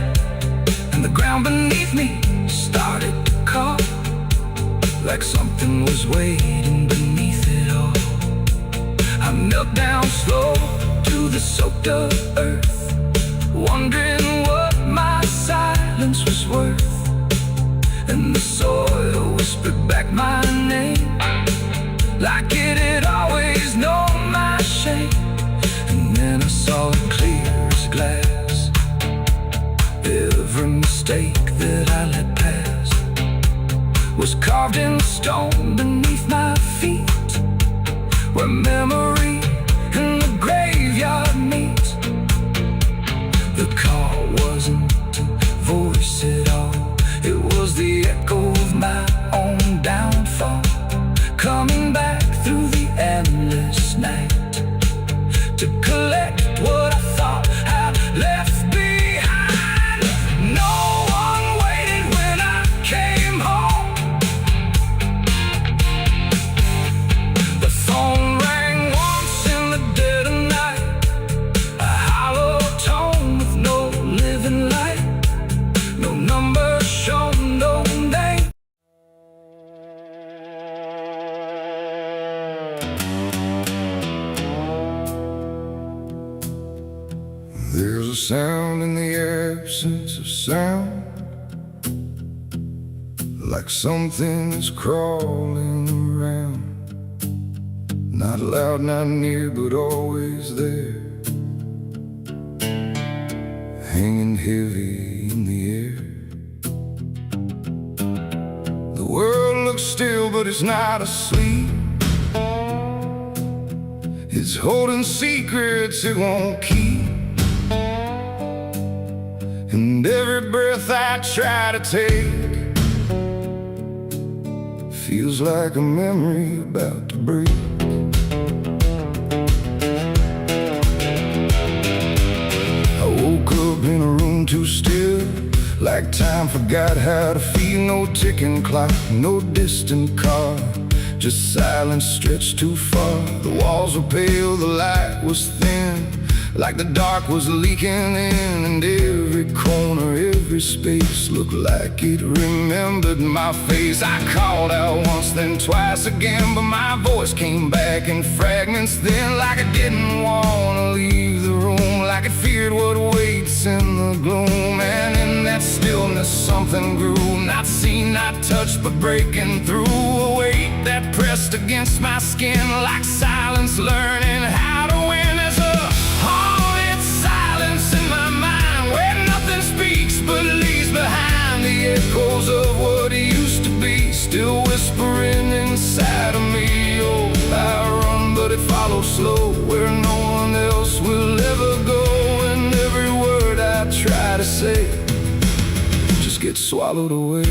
[SPEAKER 1] And the ground beneath me started to call, like something was waiting beneath it all. I knelt down slow to the soaked up earth, wondering what my silence was worth. And the soil whispered back my name, like it had always known my shame. And then I saw it clear as glass, every mistake that I let pass was carved in stone beneath my feet, where memory and the graveyard meet. The call wasn't a voice at all, it was the echo of my own downfall, coming back through the endless night to collect what I thought I'd left behind. No one waited when I came home. The phone rang once in the dead of night, a hollow tone with no living light, no number shown, no name.
[SPEAKER 2] There's a sound in the absence of sound, like something is crawling around, not loud, not near, but always there, hanging heavy in the air. The world looks still, but it's not asleep. It's holding secrets it won't keep. And every breath I try to take feels like a memory about to break. I woke up in a room too still, like time forgot how to feel. No ticking clock, no distant car, just silence stretched too far. The walls were pale, the light was thin, like the dark was leaking in. And every corner, every space looked like it remembered my face. I called out once, then twice again, but my voice came back in fragments then, like I didn't want to leave the room, like it feared what waits in the gloom. And in that stillness something grew, not seen, not touched, but breaking through. A weight that pressed against my skin, like silence learning how to win. As a haunted silence in my mind, where nothing speaks but leaves behind whispering inside of me. Oh, I run, but it follows slow, where no one else will ever go. And every word I try to say just gets swallowed away.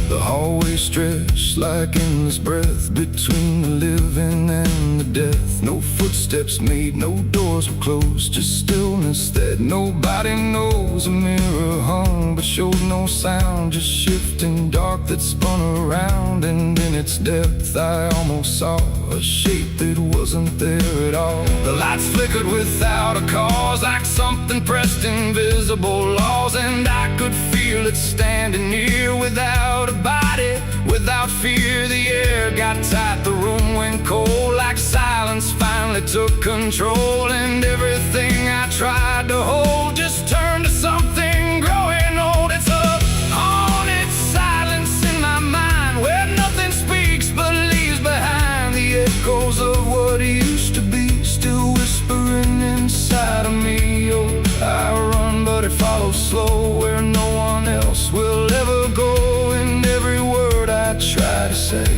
[SPEAKER 2] The hallway stretched like endless breath between the living and the death. No footsteps made, no doors were closed, just stillness that nobody knows. A mirror hung but showed no sound, just shifting dark that spun around. And in its depth I almost saw a shape that wasn't there at all. The lights flickered without a cause, like something pressed invisible laws. And I could feel it standing near without a body, without fear. The air got tight, the room went cold, like silence finally took control. And everything I tried to hold just turned to something growing old. It's a haunted silence in my mind, where nothing speaks but leaves behind the echoes of what used to be, still whispering inside of me. Oh, I run, but it follows slow, where no one else will ever go. And every word I try to say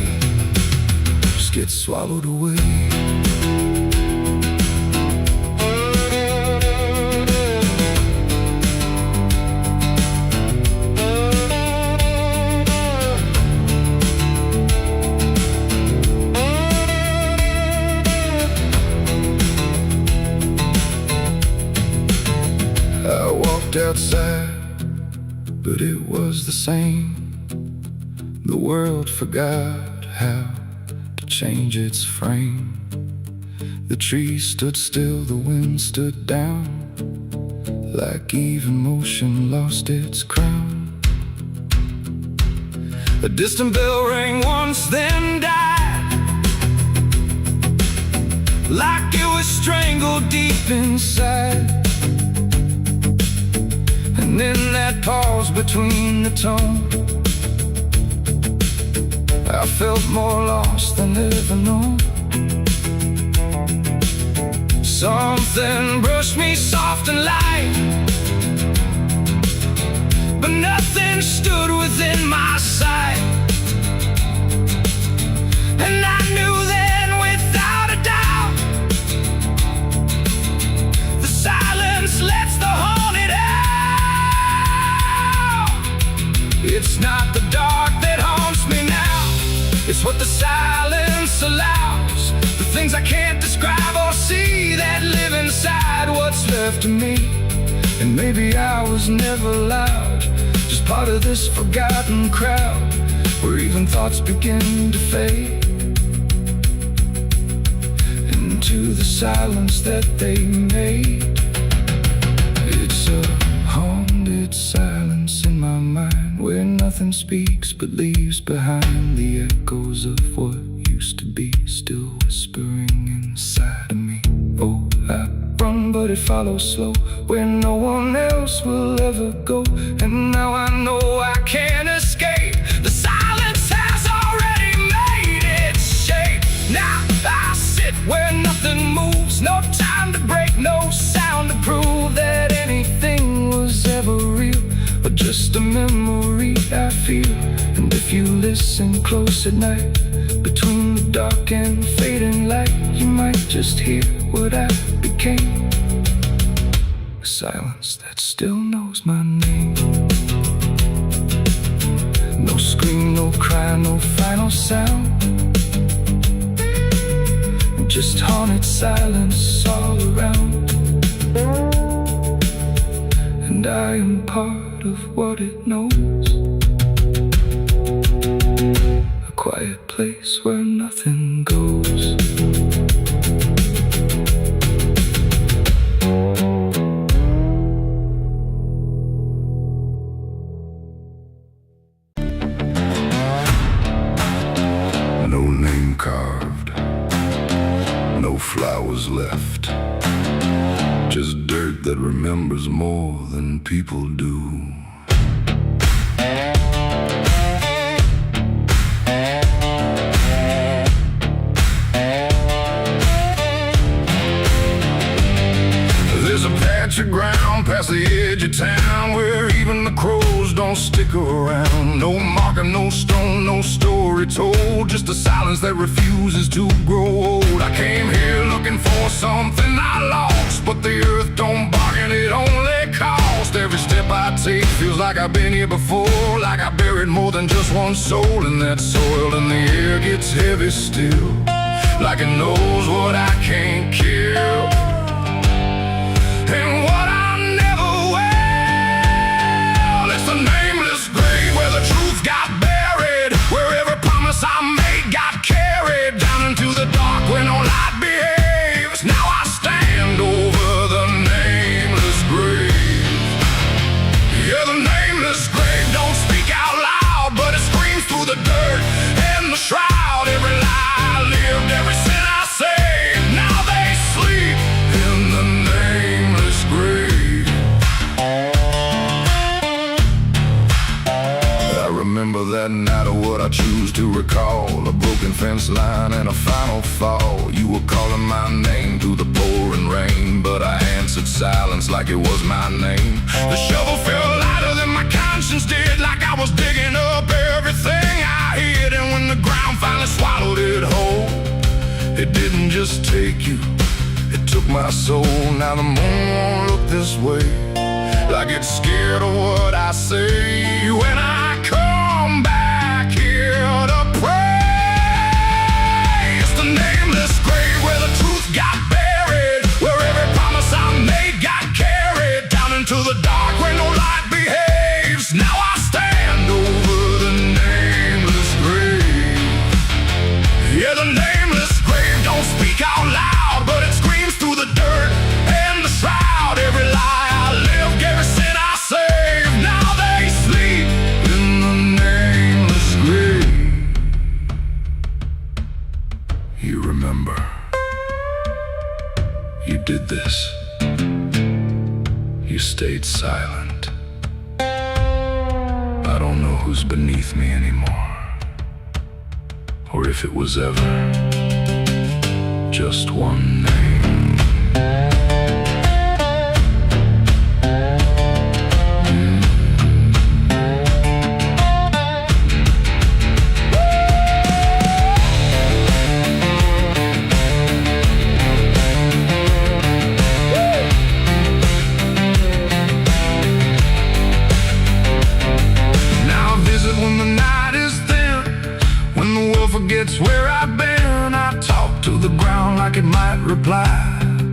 [SPEAKER 2] just gets swallowed away. I walked outside, but it was the same. The world forgot how to change its frame. The trees stood still, the wind stood down, like even motion lost its crown. A distant bell rang once, then died, like it was strangled deep inside. And in that pause between the tone, I felt more lost than ever known. Something brushed me soft and light, but nothing stood within my sight. And I knew then without a doubt, the silence lets the haunted out. It's not the dark that haunts me now, it's what the silence allows. The things I can't describe or see that live inside what's left of me. And maybe I was never loud, just part of this forgotten crowd, where even thoughts begin to fade into the silence that they made. It's a haunted silence in my mind, where nothing speaks but leaves behind the echoes of what used to be, still whispering inside of me. Oh, I run, but it follows slow, where no one else will ever go. And now I know I can't escape. The silence has already made its shape. Now I sit where nothing moves, no time to break, no sound to prove that anything was ever real, but just a memory I feel. And if you listen close at night, between the dark and fading light, you might just hear what I became, a silence that still knows my name. No scream, no cry, no final sound, just haunted silence all around. And I am part of what it knows, a quiet place where nothing goes. No name carved, no flowers left, just dirt that remembers more than people do. There's a patch country ground, past the edge of town, where even the crows don't stick around. No marker, no stone, no story told, just a silence that refuses to grow old. I came here looking for something I lost, but the earth don't bargain, it only costs. Every step I take feels like I've been here before, like I buried more than just one soul in that soil. And the air gets heavy still, like it knows what I can't kill, and what I never will. It's a nameless grave where the truth got buried, where every promise I made got carried down into the dark where no light behaves. Now I stand over the nameless grave. Yeah, the nameless grave don't speak out loud, but it screams through the dirt and the shroud. Every lie I lived, every sin I saved, now they sleep in the nameless grave. I remember that night of what I choose to recall, a broken fence line and a final fall. You were calling my name through the pouring rain, but I answered silence like it was my name. The shovel felt lighter than my conscience did, like I was digging up everything I hid. And when the ground finally swallowed it whole, it didn't just take you, it took my soul. Now the moon won't look this way, like it's scared of what I say. When I come back here to pray, it's the nameless grave where the truth got buried, where every promise I made got carried down into the dark where no light behaves. Now I stand over the nameless grave. Yeah, the nameless grave don't speak out loud, but it screams through the dirt and the shroud. Every lie I lived, every sin I saved, now they sleep in the nameless grave. You remember, you did this. You stayed silent. I don't know who's beneath me anymore, or if it was ever just one name. Now I visit when the night is thin, when the world forgets where I've been. I talk to the ground like it might reply,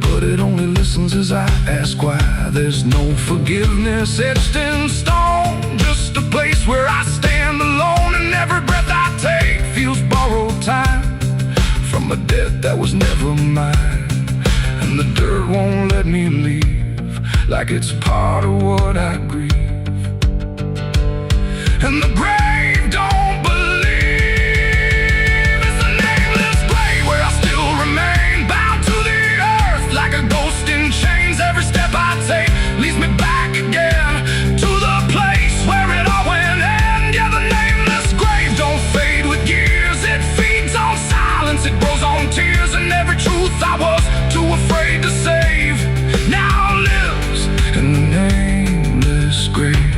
[SPEAKER 2] but it only listens as I ask why. There's no forgiveness etched in stone, just a place where I stand alone, and every breath I take feels borrowed time from a debt that was never mine. And the dirt won't let me leave, like it's part of what I grieve. And the grave don't believe, it's the nameless grave where I still remain, bound to the earth like a ghost in chains. Every step I take leads me back again to the place where it all went end. Yeah, the nameless grave don't fade with years, it feeds on silence, it grows on tears. And every truth I was too afraid to save now lives in the nameless grave.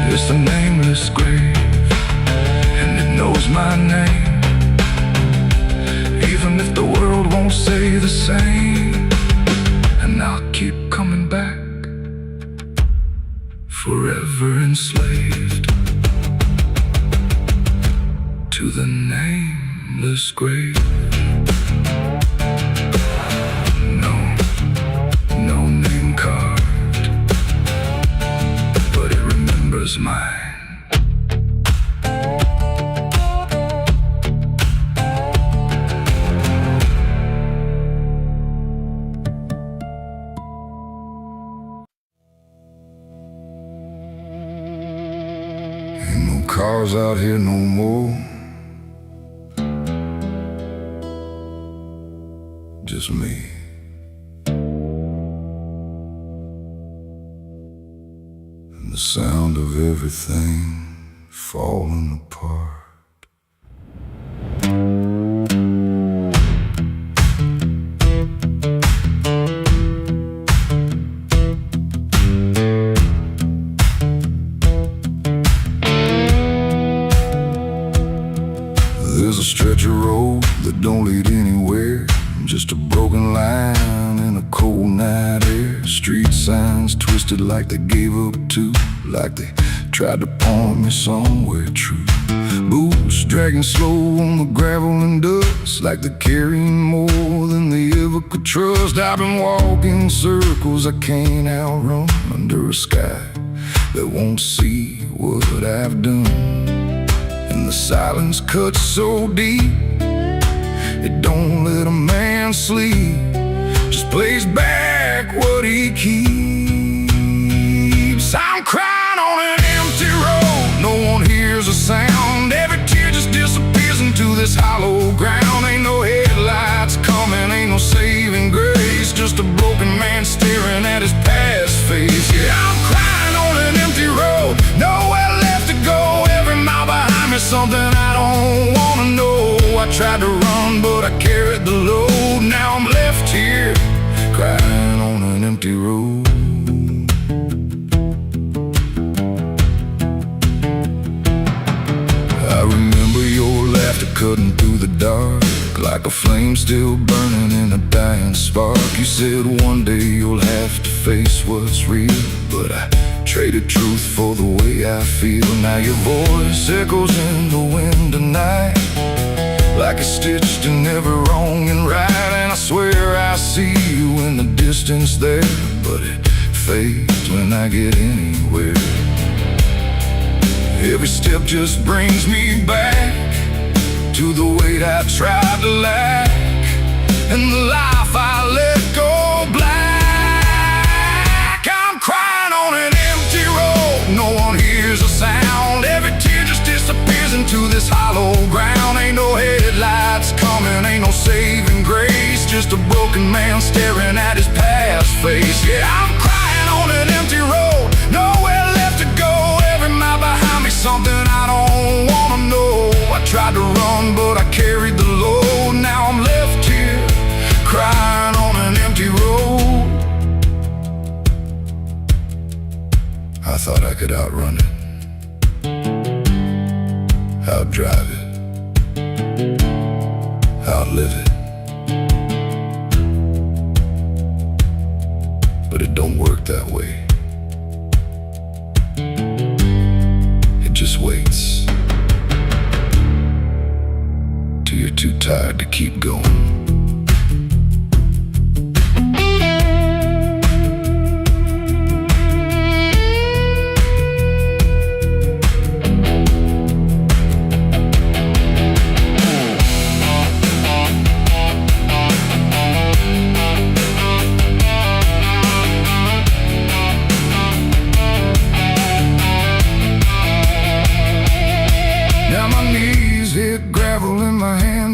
[SPEAKER 2] It's the nameless grave, and it knows my name, even if the world won't say the same. And I'll keep coming back, forever enslaved to the nameless grave. No name carved, but it remembers mine. Ain't no cars out here no more, just me. And the sound of everything falling apart. Street signs twisted like they gave up too, like they tried to point me somewhere true. Boots dragging slow on the gravel and dust, like they're carrying more than they ever could trust. I've been walking circles I can't outrun, under a sky that won't see what I've done. And the silence cuts so deep, it don't let a man sleep, just plays back what he keeps. I'm crying on an empty road, no one hears a sound. Every tear just disappears into this hollow ground. Ain't no headlights coming, ain't no saving grace, just a broken man staring at his past face. Yeah, I'm crying on an empty road, nowhere left to go. Every mile behind me, something I don't wanna know. I tried to run, but I carried the load. Now I'm left here, crying on an empty road. I remember your laughter cutting through the dark, like a flame still burning in a dying spark. You said one day you'll have to face what's real, but I traded truth for the way I feel. Now your voice echoes in the wind tonight, like it's stitched in every wrong and right. And I swear I see you in the distance there, but it fades when I get anywhere. Every step just brings me back to the weight I tried to lack, and the life I let go black. I'm crying on an empty road, no one hears a sound. Every tear just disappears into this hollow ground. Ain't no headlights coming, ain't no saving grace, just a broken man staring at his past face. Yeah, I'm crying on an empty road, nowhere left to go. Every mile behind me, something I don't wanna know. I tried to run, but I carried the load. Now I'm left here, crying on an empty road. I thought I could outrun it, outdrive it, outlive it, but it don't work that way. It just waits till you're too tired to keep going.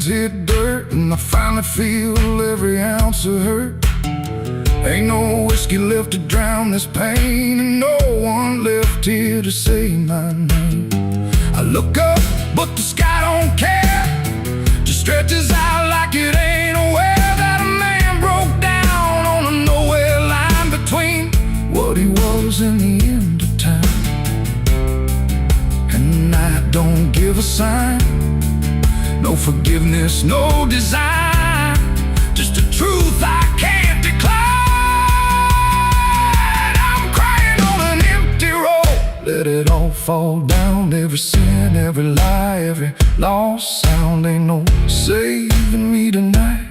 [SPEAKER 2] Hit dirt, and I finally feel every ounce of hurt. Ain't no whiskey left to drown this pain, and no one left here to say my name. I look up, but the sky don't care, just stretches out like it ain't aware that a man broke down on a nowhere line between what he was and the end of time. And I don't give a sign, no forgiveness, no design, just a truth I can't decline. I'm crying on an empty road, let it all fall down. Every sin, every lie, every lost sound. Ain't no saving me tonight,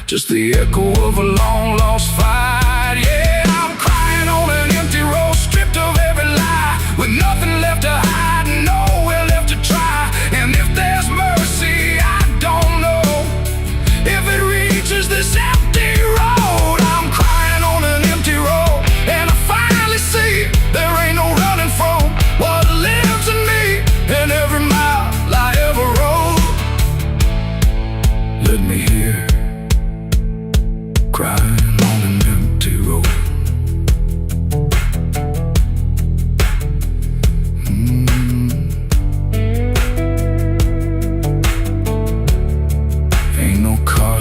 [SPEAKER 2] just the echo of a long lost fight. Yeah, I'm crying on an empty road, stripped of every lie, with nothing left to hide, nowhere left to try. And if there's mercy, I don't know if it reaches this empty road. I'm crying on an empty road, and I finally see there ain't no running from what lives in me and every mile I ever rode. Let me hear, crying on an empty road.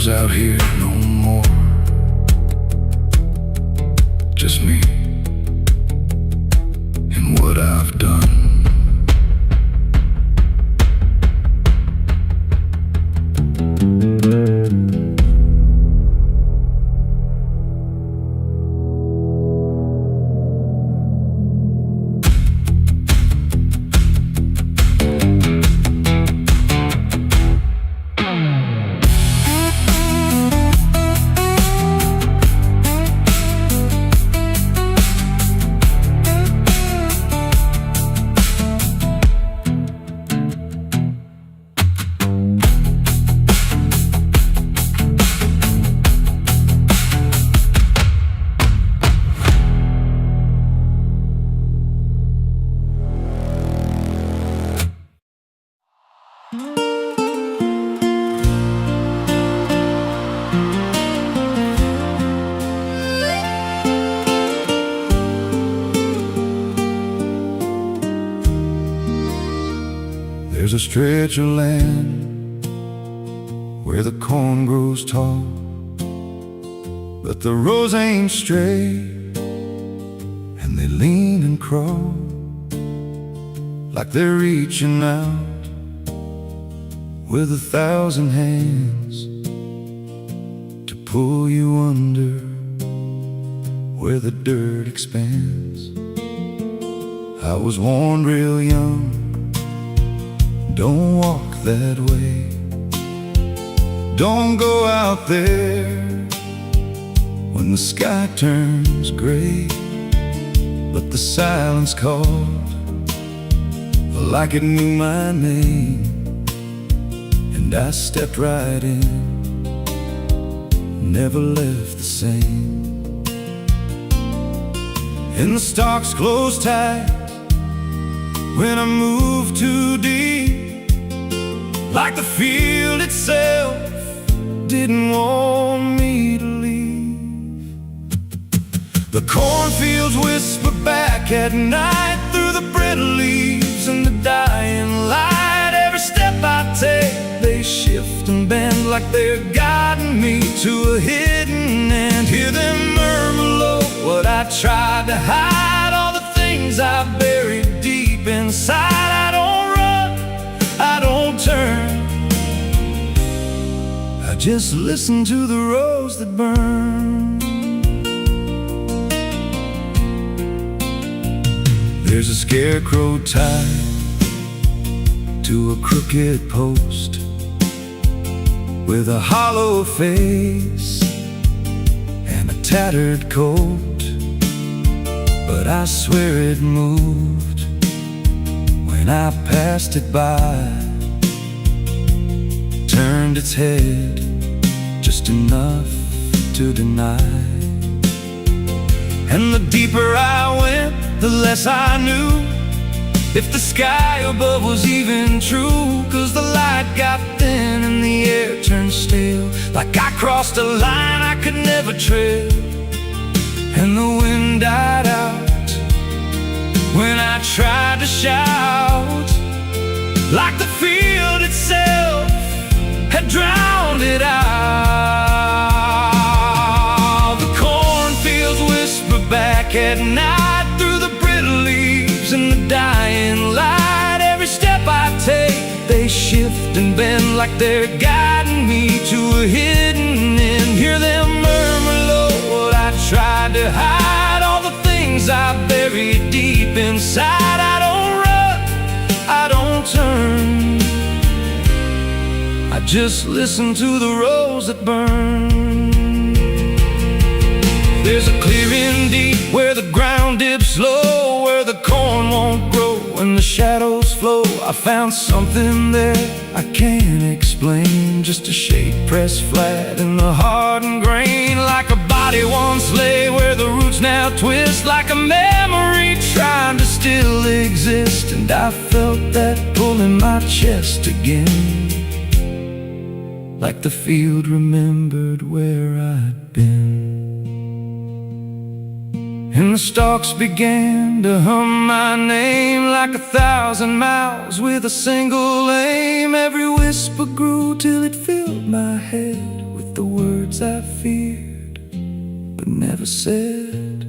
[SPEAKER 2] Out here no more, just me and what I've done.
[SPEAKER 1] There's a stretch of land where the corn grows tall, but the rows ain't straight, and they lean and crawl like they're reaching out with 1,000 hands to pull you under where the dirt expands. I was warned real young, don't walk that way, don't go out there when the sky turns gray. But the silence called like it knew my name, and I stepped right in, never left the same. And the stalks closed tight when I moved too deep, like the field itself didn't want me to leave. The cornfields whisper back at night through the brittle leaves and the dying light. Every step I take, they shift and bend like they're guiding me to a hidden end. Hear them murmur low what I tried to hide, all the things I buried deep inside. I don't run, I don't turn, I just listen to the rose that burn. There's a scarecrow tied to a crooked post with a hollow face and a tattered coat, but I swear it moved when I passed it by, turned its head just enough to deny. And the deeper I went, the less I knew if the sky above was even true. 'Cause the light got thin and the air turned stale, like I crossed a line I could never tread. And the wind died out when I tried to shout, like the field itself had drowned it out. The cornfields whisper back at night through the brittle leaves and the dying light. Every step I take, they shift and bend like they're guiding me to a hidden end. Hear them murmur low what I tried to hide, all the things I buried deep inside. I don't run, I don't turn, I just listen to the rose that burn. There's a clearing deep where the ground dips low, where the corn won't grow and the shadows flow. I found something there I can't explain, just a shape pressed flat in the hardened grain, like a body once lay where the roots now twist, like a memory trying to still exist. And I felt that pull in my chest again, like the field remembered where I'd been. And the stalks began to hum my name like 1,000 mouths with a single aim. Every whisper grew till it filled my head with the words I feared but never said.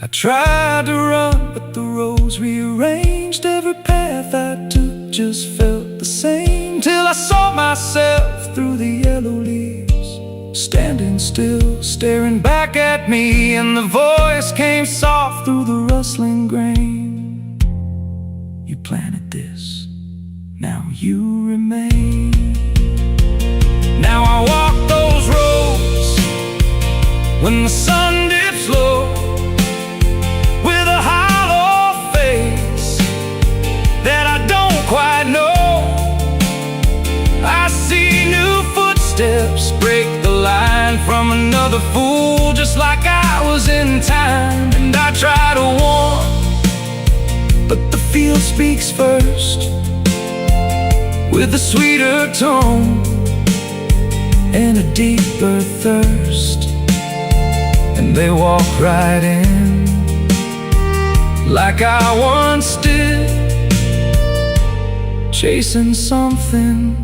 [SPEAKER 1] I tried to run, but the roads rearranged. Every path I took just felt the same, till I saw myself through the yellow leaves, standing still, staring back at me. And the voice came soft through the rustling grain: you planted this, now you remain. Now I walk those roads when the sun dips low, with a hollow face that I don't quite know. I see new footsteps break the line from another fool, just like I was in time. And I try to warn, but the field speaks first, with a sweeter tone and a deeper thirst. And they walk right in, like I once did, chasing something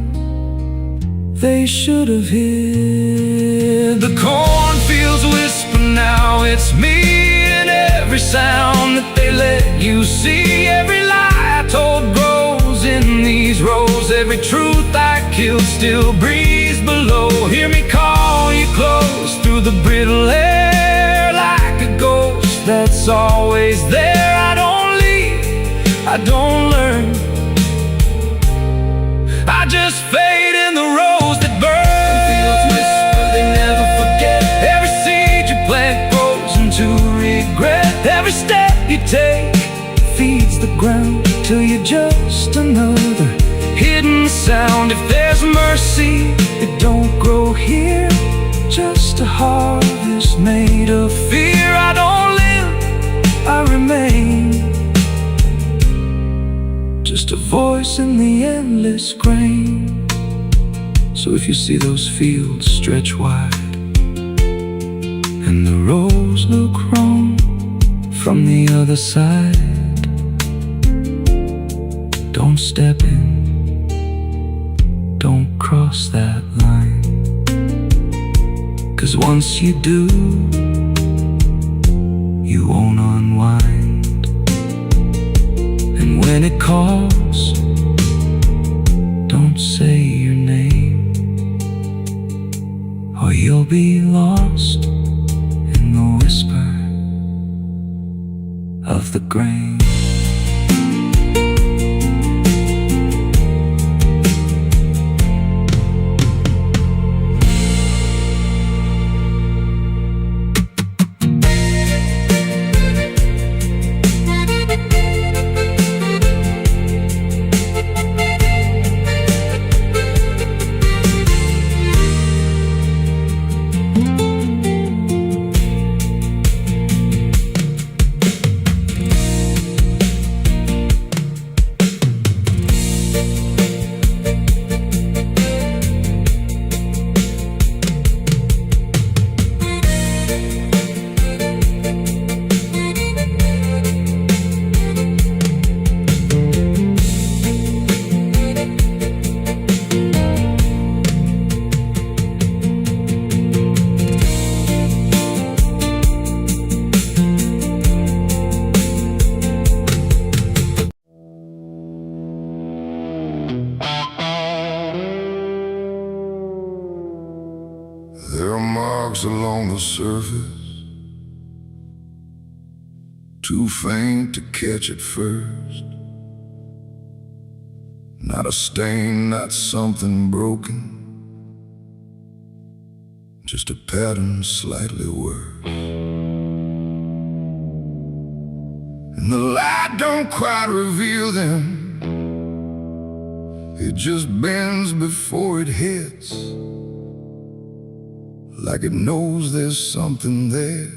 [SPEAKER 1] they should have hid. The cornfields whisper now, it's me, and every sound that they let you see. Every lie I told grows in these rows. Every truth I killed still breathes below. Hear me call you close through the brittle air, like a ghost that's always there. I don't leave, I don't learn, I just fade in the rose that burn. Fields whisper, they never forget. Every seed you plant grows into regret. Every step you take feeds the ground till you're just another hidden sound. If there's mercy, it don't grow here, just a harvest made of fear. I don't live, I remain, just a voice in the endless grain. So if you see those fields stretch wide, and the rows look wrong from the other side, don't step in, don't cross that line. 'Cause once you do, you won't unwind. And when it calls, don't say your name, or you'll be lost in the whisper of the grain.
[SPEAKER 2] There are marks along the surface, too faint to catch at first. Not a stain, not something broken, just a pattern slightly worse. And the light don't quite reveal them, it just bends before it hits, like it knows there's something there.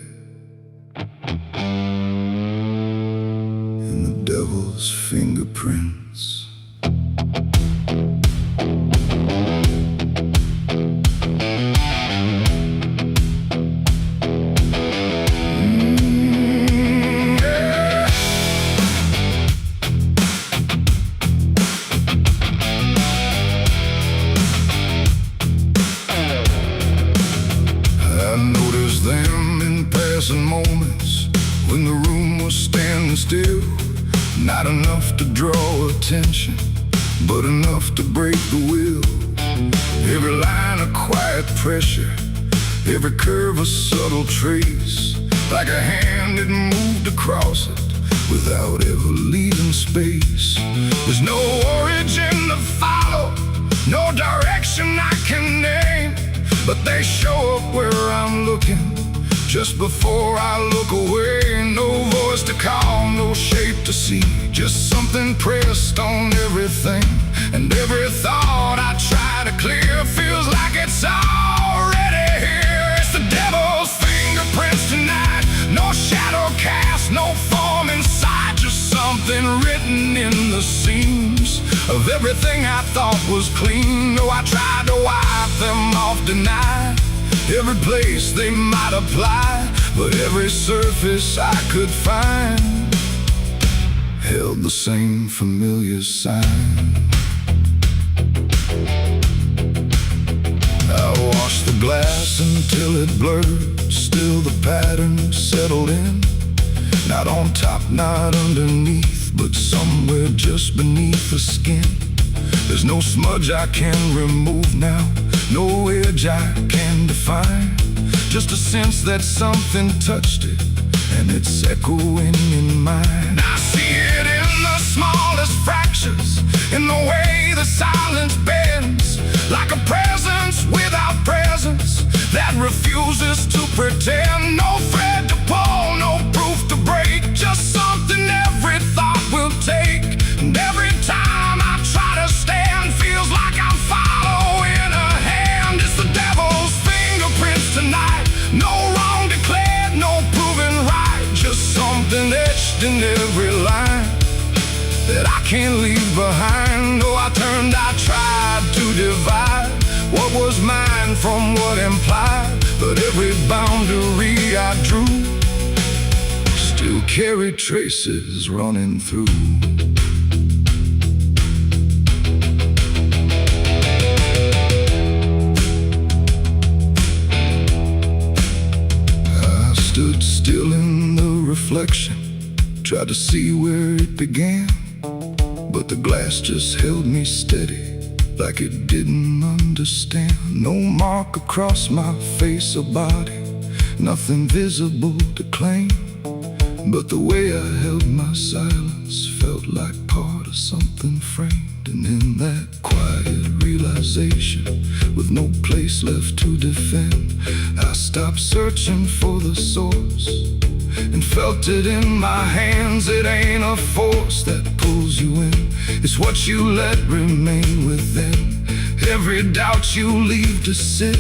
[SPEAKER 2] In the devil's fingerprints. Moments when the room was standing still, not enough to draw attention, but enough to break the will. Every line a quiet pressure, every curve a subtle trace, like a hand that moved across it without ever leaving space. There's no origin to follow, no direction I can name, but they show up where I'm looking just before I look away. No voice to call, no shape to see, just something pressed on everything. And every thought I try to clear feels like it's already here. It's the devil's fingerprints tonight, no shadow cast, no form inside, just something written in the seams of everything I thought was clean. No, I tried to wipe them off, deny every place they might apply, but every surface I could find held the same familiar sign. glass until it blurred. Still the pattern settled in. Not on top, not underneath, but somewhere just beneath the skin. There's no smudge I can remove now, no edge I can define. Just a sense that something touched it, and it's echoing in mine. I see it in the smallest fractures, in the way the silence bends, like a presence without presence that refuses to pretend. No thread to pull, no proof to break, just something every thought will take. And every time I try to stand, feels like I'm following a hand. It's the devil's fingerprints tonight. No wrong declared, no proven right, just something etched in every line that I can't leave behind. Oh, I tried to divide what was mine from what implied, but every boundary I drew still carried traces running through. I stood still in the reflection, tried to see where it began, but the glass just held me steady, like it didn't understand. No mark across my face or body, nothing visible to claim, but the way I held my silence felt like part of something framed. And in that quiet realization, with no place left to defend, I stopped searching for the source and felt it in my hands. It ain't a force that pulls you in, it's what you let remain within. Every doubt you leave to sit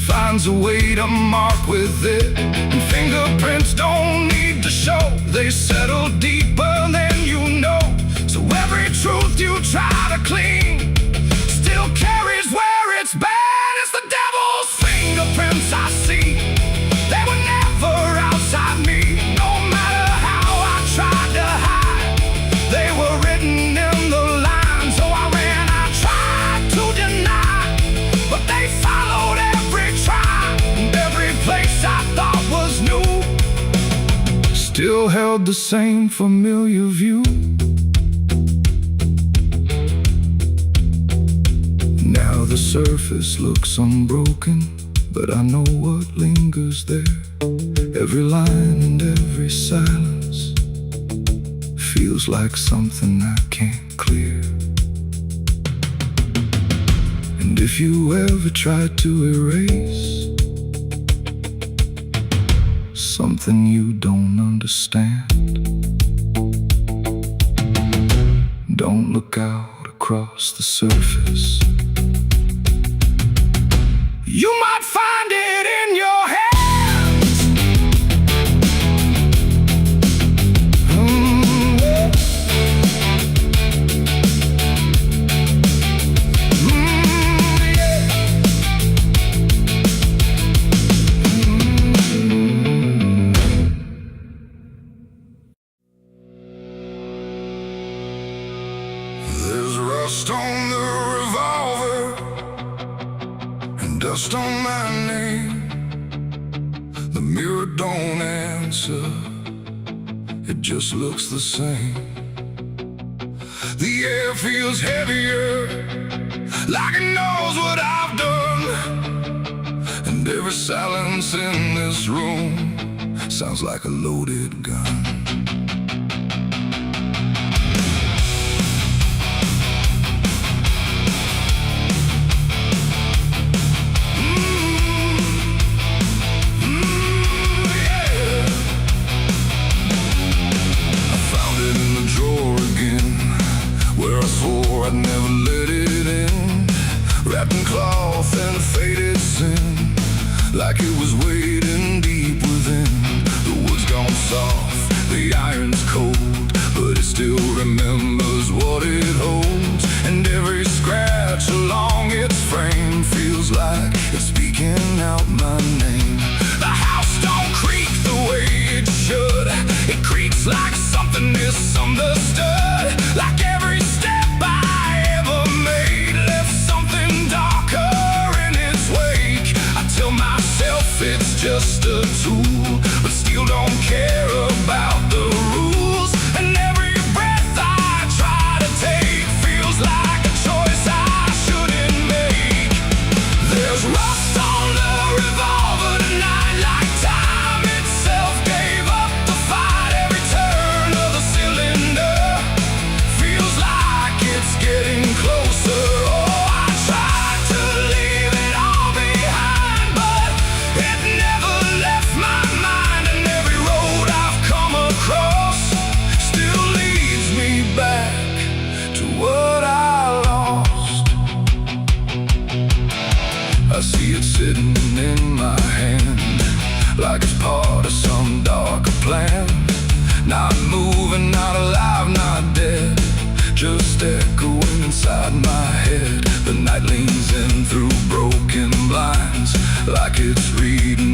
[SPEAKER 2] finds a way to mark with it. And fingerprints don't need to show, they settle deeper than you know. So every truth you try to clean still carries where it's been. It's the devil's fingerprints I see, they were never outside me. No matter how I tried to hide, they were written in the lines. So I ran, I tried to deny, but they followed every try. And every place I thought was new still held the same familiar view. Now the surface looks unbroken, but I know what lingers there. Every line and every silence feels like something I can't clear. And if you ever try to erase something you don't understand, don't look out across the surface. You might find it in your hands. There's rust on the revolver, dust on my name. The mirror don't answer, it just looks the same. The air feels heavier, like it knows what I've done. And every silence in this room sounds like a loaded gun. I'd never let it in, wrapped in cloth and faded sin, like it was waiting deep within. The wood's gone soft, the iron's cold, but it still remembers what it holds. And every scratch along its frame feels like it's speaking out my name. The house don't creak the way it should, it creaks like something misunderstood. Like every step I ever made left something darker in its wake. I tell tool, but still don't care about the rules. And every breath I try to take feels like a choice I shouldn't make. There's rust on the revolver tonight, like time itself gave up the fight. Every turn of the cylinder feels like it's getting closer. Oh, I tried to leave it all behind, but it never left my mind. And every road I've come across still leads me back to what I lost. I see it sitting in my hand, like it's part of some darker plan. Not moving, not alive, not dead, just echoing inside my head. The night leans in through broken blinds, like it's reading